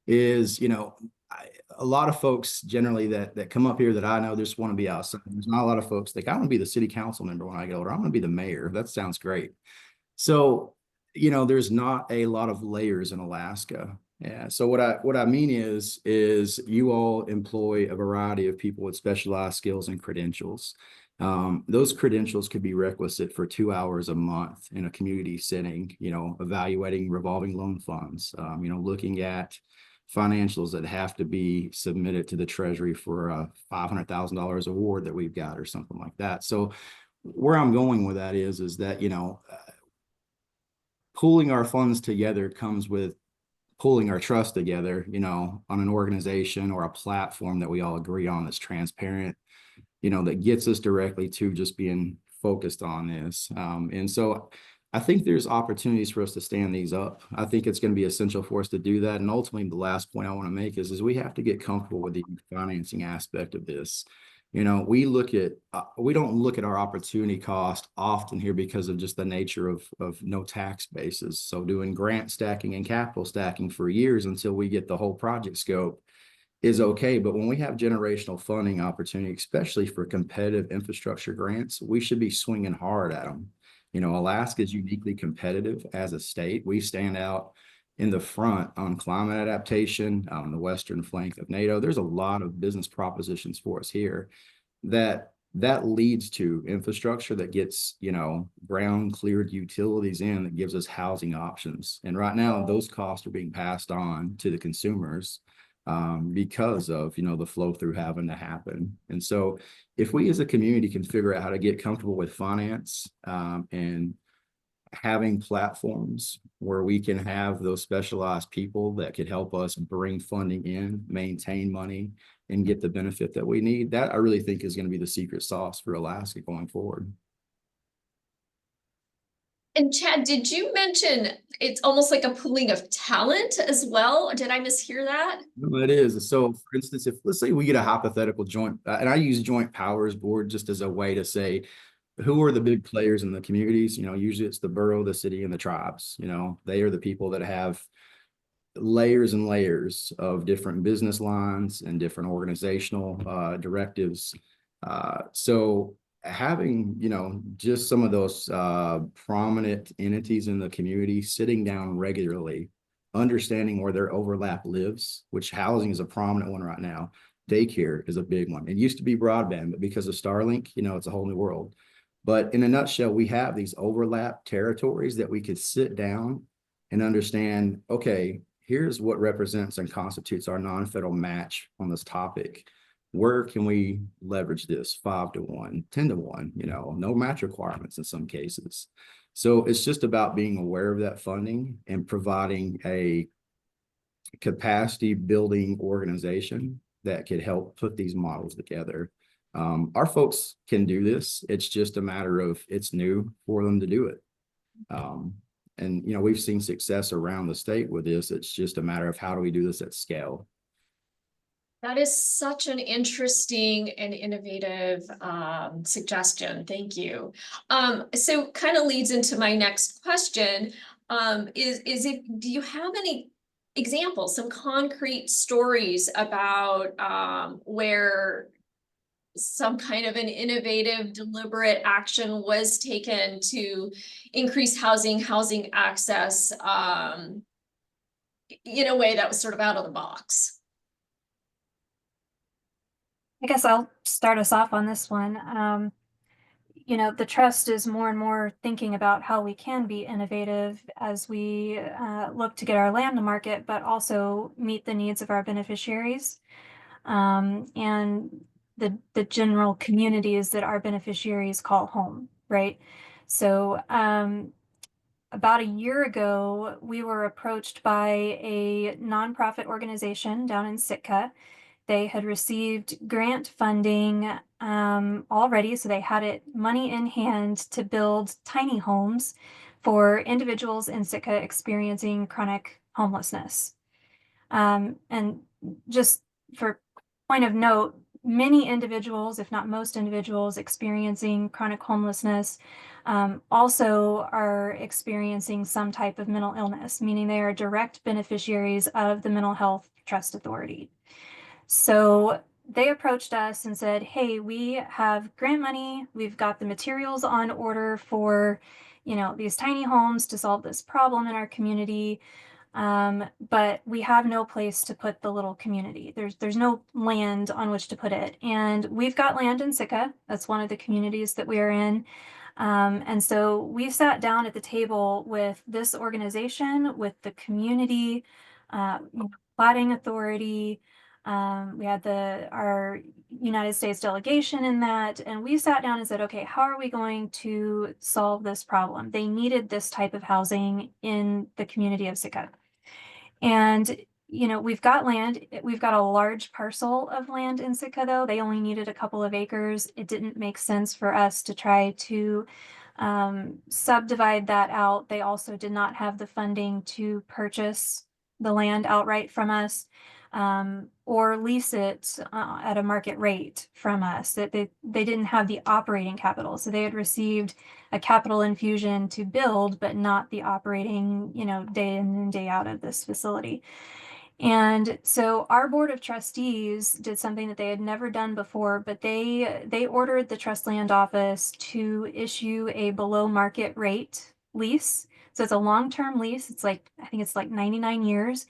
Speaker 3: is, a lot of folks generally that come up here that I know just want to be outside. There's not a lot of folks think I want to be the city council member when I get older. I'm going to be the mayor. That sounds great. So, there's not a lot of layers in Alaska. Yeah. So what I mean is you all employ a variety of people with specialized skills and credentials. Those credentials could be requisite for 2 hours a month in a community setting, evaluating revolving loan funds, looking at financials that have to be submitted to the Treasury for a $500,000 award that we've got or something like that. So where I'm going with that is that, pooling our funds together comes with pulling our trust together, on an organization or a platform that we all agree on that's transparent, that gets us directly to just being focused on this. And so I think there's opportunities for us to stand these up. I think it's going to be essential for us to do that. And ultimately, the last point I want to make is we have to get comfortable with the financing aspect of this. We don't look at our opportunity cost often here because of just the nature of no tax bases. So doing grant stacking and capital stacking for years until we get the whole project scope is okay. But when we have generational funding opportunity, especially for competitive infrastructure grants, we should be swinging hard at them. Alaska is uniquely competitive as a state. We stand out in the front on climate adaptation on the western flank of NATO. There's a lot of business propositions for us here that leads to infrastructure that gets, ground cleared utilities in, that gives us housing options. And right now, those costs are being passed on to the consumers. because of, the flow through having to happen. And so if we as a community can figure out how to get comfortable with finance, and having platforms where we can have those specialized people that could help us bring funding in, maintain money, and get the benefit that we need, that I really think is going to be the secret sauce for Alaska going forward.
Speaker 1: And Chad, did you mention it's almost like a pooling of talent as well? Did I mishear that?
Speaker 3: No, it is. So for instance, if let's say we get a hypothetical joint, and I use joint powers board just as a way to say, who are the big players in the communities? Usually it's the borough, the city, and the tribes. They are the people that have layers and layers of different business lines and different organizational directives. So having, just some of those prominent entities in the community sitting down regularly, understanding where their overlap lives, which housing is a prominent one right now. Daycare is a big one. It used to be broadband, but because of Starlink, it's a whole new world. But in a nutshell, we have these overlap territories that we could sit down and understand, okay, here's what represents and constitutes our non-federal match on this topic. Where can we leverage this 5-to-1, 10-to-1, no match requirements in some cases. So it's just about being aware of that funding and providing a capacity building organization that could help put these models together. Our folks can do this. It's just a matter of it's new for them to do it. And we've seen success around the state with this. It's just a matter of how do we do this at scale.
Speaker 1: That is such an interesting and innovative suggestion. Thank you. So kind of leads into my next question. Do you have any examples, some concrete stories about where some kind of an innovative, deliberate action was taken to increase housing access in a way that was sort of out of the box?
Speaker 4: I guess I'll start us off on this one. The trust is more and more thinking about how we can be innovative as we look to get our land to market, but also meet the needs of our beneficiaries and the general communities that our beneficiaries call home, right? So about a year ago, we were approached by a nonprofit organization down in Sitka. They had received grant funding already, so they had money in hand to build tiny homes for individuals in Sitka experiencing chronic homelessness. And just for point of note, many individuals, if not most individuals experiencing chronic homelessness, also are experiencing some type of mental illness, meaning they are direct beneficiaries of the Mental Health Trust Authority. So they approached us and said, hey, we have grant money. We've got the materials on order for, these tiny homes to solve this problem in our community. But we have no place to put the little community. There's no land on which to put it. And we've got land in Sitka. That's one of the communities that we are in. And so we sat down at the table with this organization, with the community, platting authority. We had our United States delegation in that, and we sat down and said, okay, how are we going to solve this problem? They needed this type of housing in the community of Sitka. And, we've got land. We've got a large parcel of land in Sitka, though. They only needed a couple of acres. It didn't make sense for us to try to subdivide that out. They also did not have the funding to purchase the land outright from us. Or lease it at a market rate from us. That they didn't have the operating capital, so they had received a capital infusion to build, but not the operating, day in and day out of this facility. And so our board of trustees did something that they had never done before, but they ordered the trust land office to issue a below market rate lease. So it's a long-term lease. I think it's like 99 years.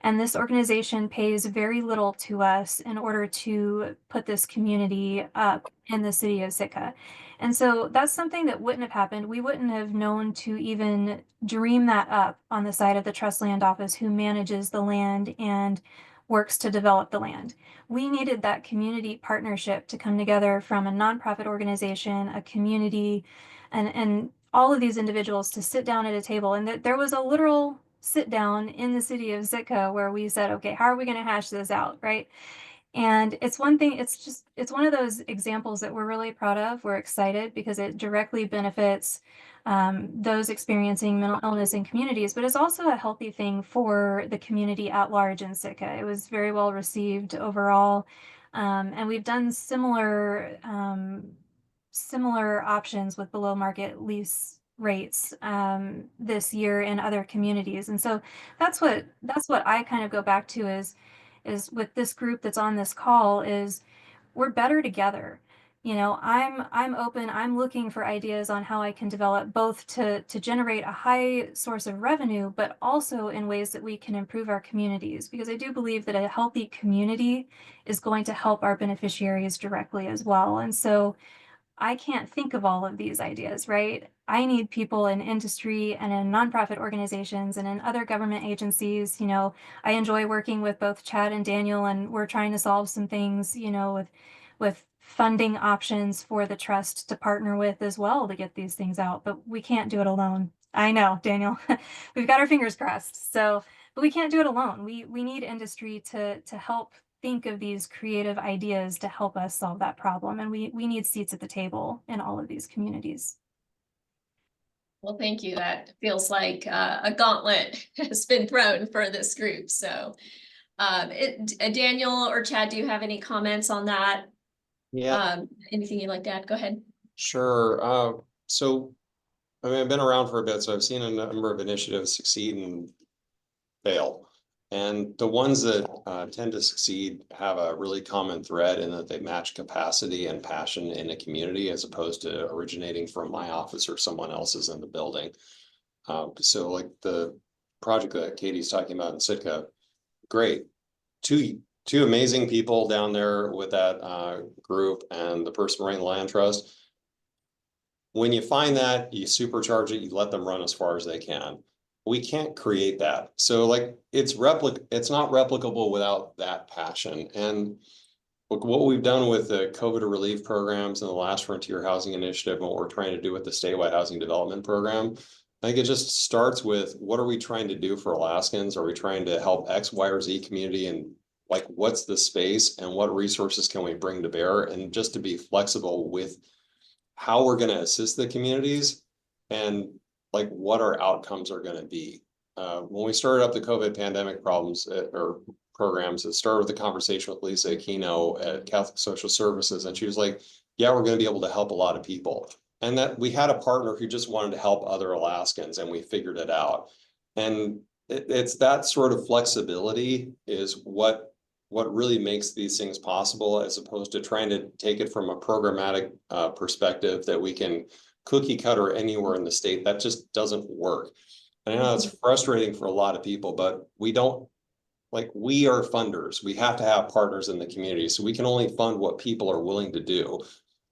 Speaker 4: And this organization pays very little to us in order to put this community up in the city of Sitka. And so that's something that wouldn't have happened. We wouldn't have known to even dream that up on the side of the trust land office who manages the land and works to develop the land. We needed that community partnership to come together from a nonprofit organization, a community, and all of these individuals to sit down at a table. And there was a literal sit down in the city of Sitka where we said, okay, how are we going to hash this out, right? And it's one thing, it's one of those examples that we're really proud of. We're excited because it directly benefits those experiencing mental illness in communities, but it's also a healthy thing for the community at large in Sitka. It was very well received overall. And we've done similar options with below market lease rates this year in other communities. And so that's what I kind of go back to is with this group that's on this call is we're better together. You know, I'm open, I'm looking for ideas on how I can develop both to generate a high source of revenue, but also in ways that we can improve our communities, because I do believe that a healthy community is going to help our beneficiaries directly as well. And so I can't think of all of these ideas, right? I need people in industry and in nonprofit organizations and in other government agencies. You know, I enjoy working with both Chad and Daniel, and we're trying to solve some things, you know, with funding options for the trust to partner with as well to get these things out. But we can't do it alone. I know, Daniel, we've got our fingers crossed. So, but we can't do it alone. We need industry to help think of these creative ideas to help us solve that problem. And we need seats at the table in all of these communities.
Speaker 1: Well, thank you. That feels like a gauntlet has been thrown for this group. So Daniel or Chad, do you have any comments on that?
Speaker 5: Yeah,
Speaker 1: Anything you'd like to add? Go ahead.
Speaker 5: sure. So, I mean, I've been around for a bit, so I've seen a number of initiatives succeed and fail. And the ones that tend to succeed have a really common thread in that they match capacity and passion in a community as opposed to originating from my office or someone else's in the building. So like the project that Katie's talking about in Sitka, great. Two amazing people down there with that group and the First Marine Land Trust. When you find that, you supercharge it, you let them run as far as they can. We can't create that. So like it's not replicable without that passion. And look, what we've done with the COVID relief programs and the Last Frontier Housing Initiative and what we're trying to do with the statewide housing development program, I think it just starts with what are we trying to do for Alaskans? Are we trying to help X, Y, or Z community? And like, what's the space and what resources can we bring to bear? And just to be flexible with how we're going to assist the communities and like what our outcomes are going to be. When we started up the COVID pandemic programs, it started with a conversation with Lisa Aquino at Catholic Social Services. And she was like, yeah, we're going to be able to help a lot of people. And that we had a partner who just wanted to help other Alaskans and we figured it out. And it's that sort of flexibility is what really makes these things possible, as opposed to trying to take it from a programmatic perspective that we can cookie cutter anywhere in the state. That just doesn't work. And I know it's frustrating for a lot of people, but we are funders. We have to have partners in the community. So we can only fund what people are willing to do.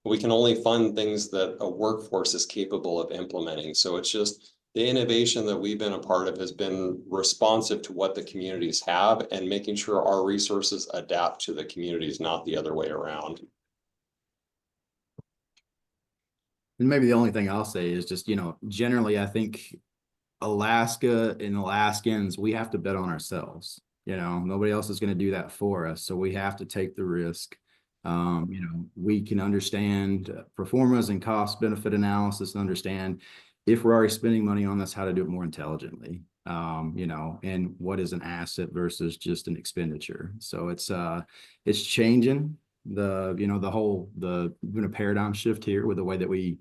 Speaker 5: We can only fund things that a workforce is capable of implementing. So it's just the innovation that we've been a part of has been responsive to what the communities have and making sure our resources adapt to the communities, not the other way around.
Speaker 3: And maybe the only thing I'll say is just, generally, I think Alaska and Alaskans, we have to bet on ourselves. Nobody else is going to do that for us. So we have to take the risk. We can understand performance and cost benefit analysis and understand if we're already spending money on this, how to do it more intelligently, and what is an asset versus just an expenditure. So it's changing the paradigm shift here with the way that we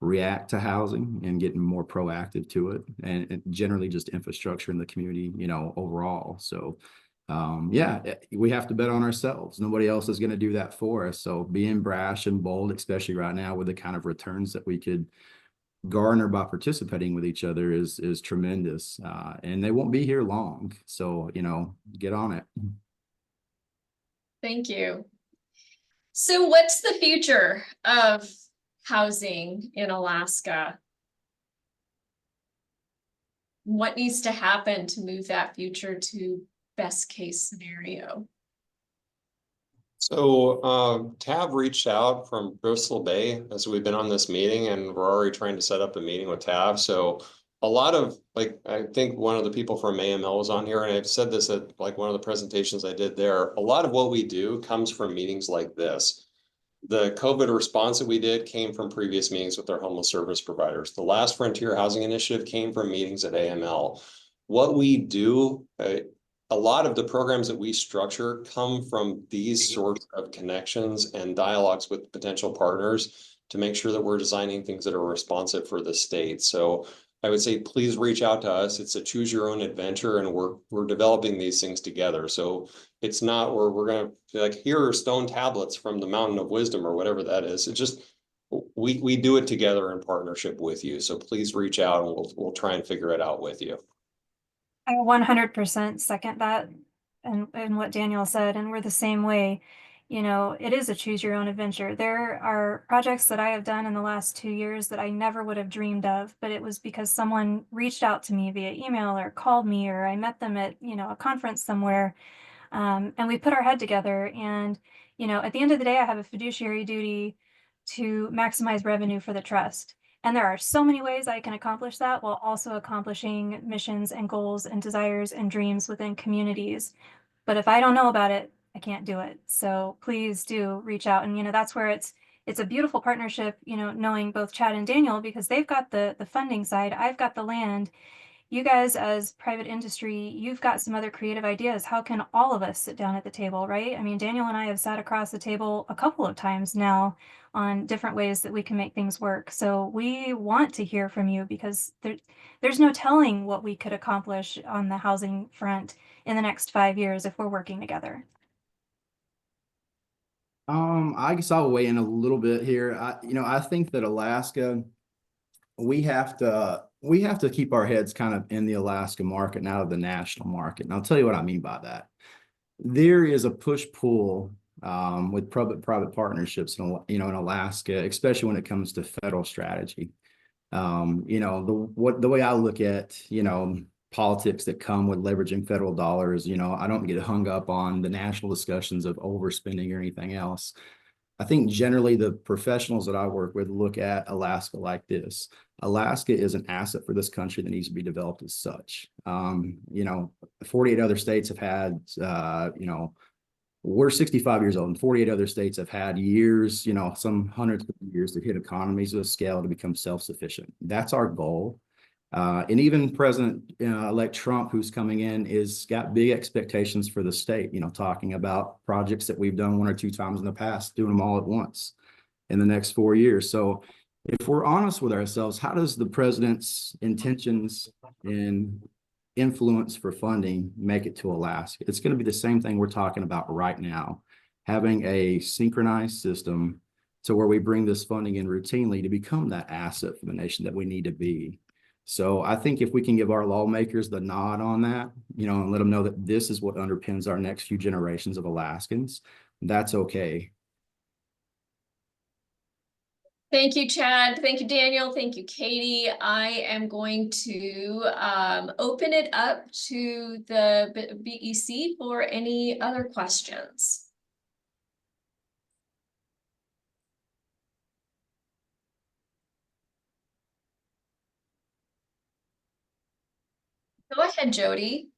Speaker 3: react to housing and getting more proactive to it, and generally just infrastructure in the community, overall. So we have to bet on ourselves. Nobody else is going to do that for us. So being brash and bold, especially right now with the kind of returns that we could garner by participating with each other is tremendous. And they won't be here long. So, get on it.
Speaker 1: Thank you. So what's the future of housing in Alaska? What needs to happen to move that future to best case scenario?
Speaker 5: So Tav reached out from Bristol Bay as we've been on this meeting, and we're already trying to set up a meeting with Tav. So a lot of, like, I think one of the people from AML was on here, and I've said this at like one of the presentations I did there. A lot of what we do comes from meetings like this. The COVID response that we did came from previous meetings with our homeless service providers. The last Frontier Housing Initiative came from meetings at AML. What we do, a lot of the programs that we structure come from these sorts of connections and dialogues with potential partners to make sure that we're designing things that are responsive for the state. So I would say, please reach out to us. It's a choose your own adventure, and we're developing these things together. So it's not where we're going to be like, here are stone tablets from the mountain of wisdom or whatever that is. It's just, we do it together in partnership with you. So please reach out, and we'll try and figure it out with you.
Speaker 4: I 100% second that and what Daniel said, and we're the same way. You know, it is a choose your own adventure. There are projects that I have done in the last 2 years that I never would have dreamed of, but it was because someone reached out to me via email or called me, or I met them at, you know, a conference somewhere. And we put our head together, and, you know, at the end of the day, I have a fiduciary duty to maximize revenue for the trust. And there are so many ways I can accomplish that while also accomplishing missions and goals and desires and dreams within communities. But if I don't know about it, I can't do it. So please do reach out. And, you know, that's where it's a beautiful partnership, you know, knowing both Chad and Daniel, because they've got the funding side, I've got the land. You guys as private industry, you've got some other creative ideas. How can all of us sit down at the table, right? I mean, Daniel and I have sat across the table a couple of times now on different ways that we can make things work. So we want to hear from you, because there's no telling what we could accomplish on the housing front in the next 5 years if we're working together.
Speaker 3: I guess I'll weigh in a little bit here. I think that Alaska, we have to keep our heads kind of in the Alaska market and out of the national market. And I'll tell you what I mean by that. There is a push-pull with public-private partnerships in Alaska, especially when it comes to federal strategy. The way I look at, politics that come with leveraging federal dollars, I don't get hung up on the national discussions of overspending or anything else. I think generally the professionals that I work with look at Alaska like this. Alaska is an asset for this country that needs to be developed as such. 48 other states have had, we're 65 years old, and 48 other states have had years, some hundreds of years to hit economies of scale to become self-sufficient. That's our goal. And even President-elect Trump, who's coming in, is got big expectations for the state, talking about projects that we've done 1 or 2 times in the past, doing them all at once in the next 4 years. So if we're honest with ourselves, how does the president's intentions and influence for funding make it to Alaska? It's going to be the same thing we're talking about right now, having a synchronized system to where we bring this funding in routinely to become that asset for the nation that we need to be. So I think if we can give our lawmakers the nod on that, and let them know that this is what underpins our next few generations of Alaskans, that's okay.
Speaker 1: Thank you, Chad. Thank you, Daniel. Thank you, Katie. I am going to open it up to the BEC for any other questions. Go ahead, Jody.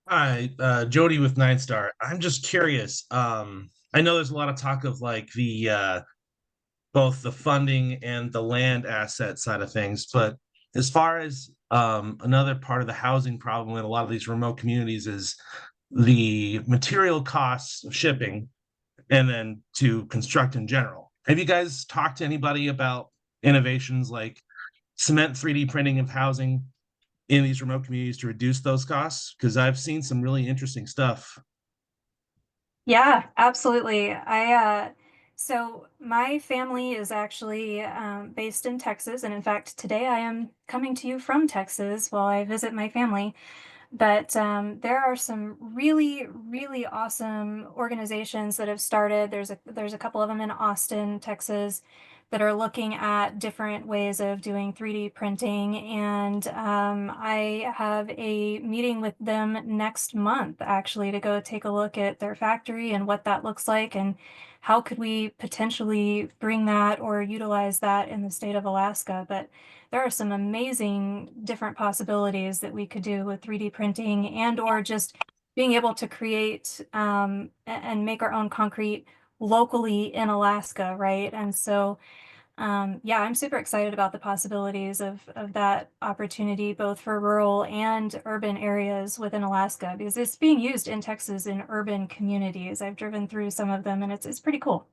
Speaker 6: Hi, Jody with 9 Star. I'm just curious. I know there's a lot of talk of like the both the funding and the land asset side of things, but as far as another part of the housing problem in a lot of these remote communities is the material costs of shipping and then to construct in general. Have you guys talked to anybody about innovations like cement 3D printing of housing in these remote communities to reduce those costs? Because I've seen some really interesting stuff.
Speaker 4: Yeah, absolutely. So my family is actually based in Texas, and in fact, today I am coming to you from Texas while I visit my family. But there are some really, really awesome organizations that have started. There's a couple of them in Austin, Texas, that are looking at different ways of doing 3D printing. And I have a meeting with them next month, actually, to go take a look at their factory and what that looks like and how could we potentially bring that or utilize that in the state of Alaska. But there are some amazing different possibilities that we could do with 3D printing and or just being able to create and make our own concrete locally in Alaska, right? And so yeah, I'm super excited about the possibilities of that opportunity, both for rural and urban areas within Alaska, because it's being used in Texas in urban communities. I've driven through some of them and it's pretty cool.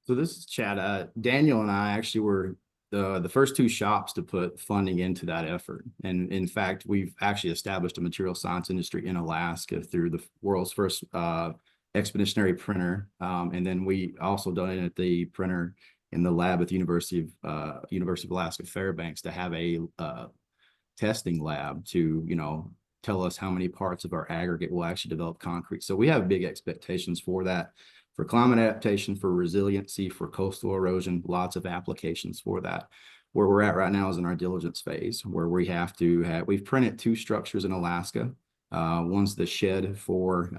Speaker 3: So this is Chad. Daniel and I actually were the first two shops to put funding into that effort. And in fact, we've actually established a material science industry in Alaska through the world's first expeditionary printer. And then we also donated the printer in the lab at the University of Alaska Fairbanks to have a testing lab to, tell us how many parts of our aggregate will actually develop concrete. So we have big expectations for that, for climate adaptation, for resiliency, for coastal erosion, lots of applications for that. Where we're at right now is in our diligence phase, where we've printed 2 structures in Alaska. One's the shed for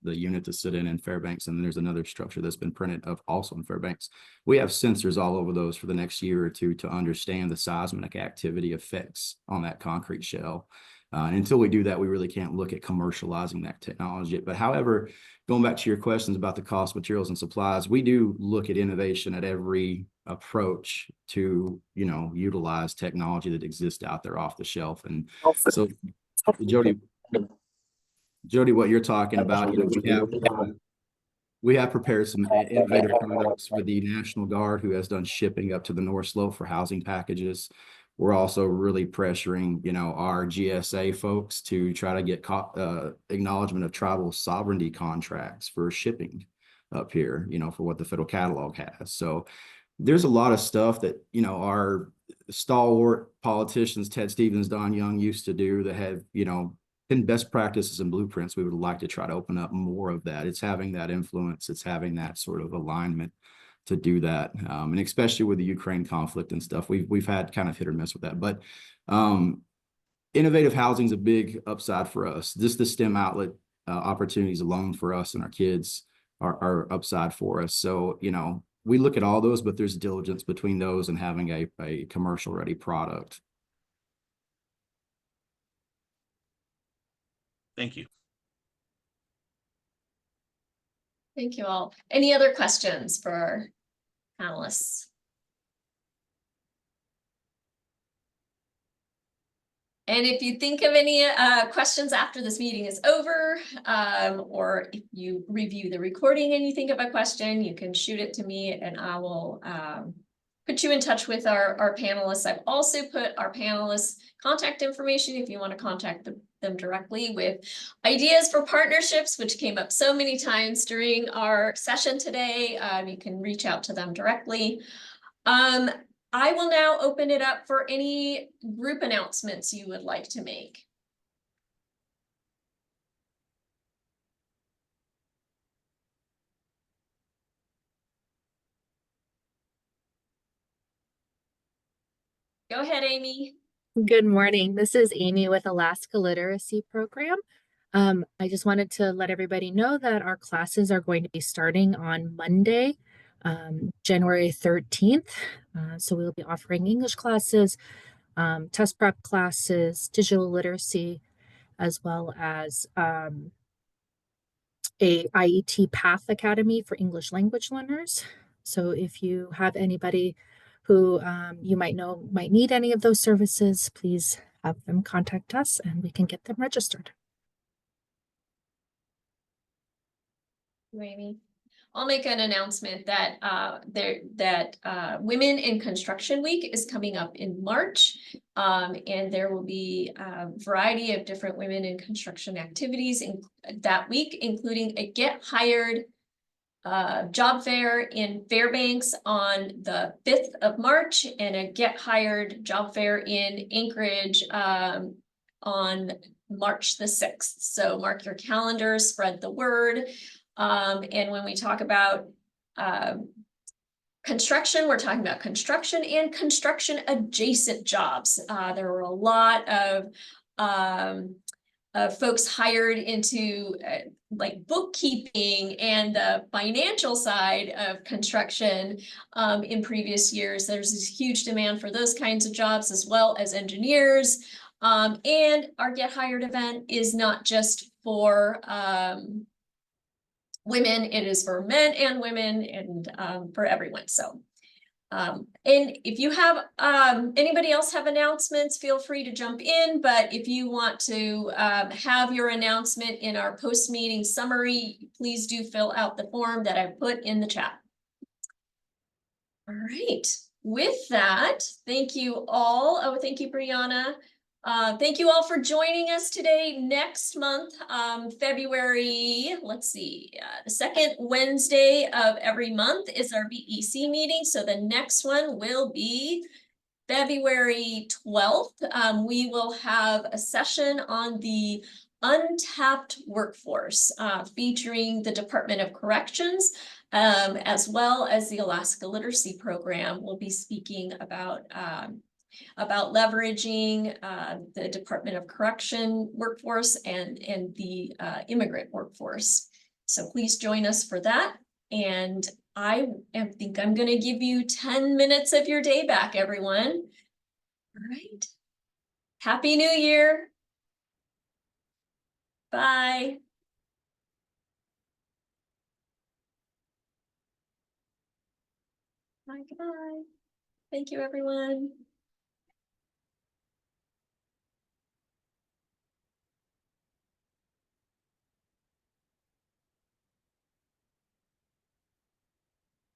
Speaker 3: the unit to sit in Fairbanks, and then there's another structure that's been printed also in Fairbanks. We have sensors all over those for the next year or two to understand the seismic activity effects on that concrete shell. And until we do that, we really can't look at commercializing that technology. But however, going back to your questions about the cost, materials, and supplies, we do look at innovation at every approach to, utilize technology that exists out there off the shelf. And so, Jody, what you're talking about, we have prepared some innovative products for the National Guard, who has done shipping up to the North Slope for housing packages. We're also really pressuring, our GSA folks to try to get acknowledgement of tribal sovereignty contracts for shipping up here, for what the federal catalog has. So there's a lot of stuff that, our stalwart politicians, Ted Stevens, Don Young, used to do that have, in best practices and blueprints. We would like to try to open up more of that. It's having that influence. It's having that sort of alignment to do that. And especially with the Ukraine conflict and stuff, we've had kind of hit or miss with that. But innovative housing is a big upside for us. Just the STEM outlet opportunities alone for us and our kids are upside for us. So, we look at all those, but there's diligence between those and having a commercial ready product.
Speaker 6: Thank you.
Speaker 1: Thank you all. Any other questions for our panelists? And if you think of any questions after this meeting is over, or if you review the recording and you think of a question, you can shoot it to me and I will put you in touch with our panelists. I've also put our panelists' contact information if you want to contact them directly with ideas for partnerships, which came up so many times during our session today. You can reach out to them directly. I will now open it up for any group announcements you would like to make. Go ahead, Amy.
Speaker 7: Good morning. This is Amy with Alaska Literacy Program. I just wanted to let everybody know that our classes are going to be starting on Monday, January 13th. So we'll be offering English classes, test prep classes, digital literacy, as well as a IET Path Academy for English language learners. So if you have anybody who you might know might need any of those services, please have them contact us and we can get them registered.
Speaker 1: Amy, I'll make an announcement that Women in Construction Week is coming up in March, and there will be a variety of different women in construction activities in that week, including a Get Hired job fair in Fairbanks on the 5th of March and a Get Hired job fair in Anchorage on March the 6th. So mark your calendars, spread the word. And when we talk about Construction, we're talking about construction and construction adjacent jobs. There were a lot of folks hired into like bookkeeping and the financial side of construction in previous years. There's this huge demand for those kinds of jobs as well as engineers. And our Get Hired event is not just for women, it is for men and women and for everyone. So, and if you have anybody else have announcements, feel free to jump in. But if you want to have your announcement in our post-meeting summary, please do fill out the form that I put in the chat. All right. With that, thank you all. Oh, thank you, Brianna. Thank you all for joining us today. Next month, February, let's see, the second Wednesday of every month is our BEC meeting. So the next one will be February 12th. We will have a session on the untapped workforce featuring the Department of Corrections, as well as the Alaska Literacy Program. We'll be speaking about leveraging the Department of Correction workforce and the immigrant workforce. So please join us for that. And I think I'm going to give you 10 minutes of your day back, everyone. All right. Happy New Year. Bye. Bye. Goodbye. Thank you, everyone.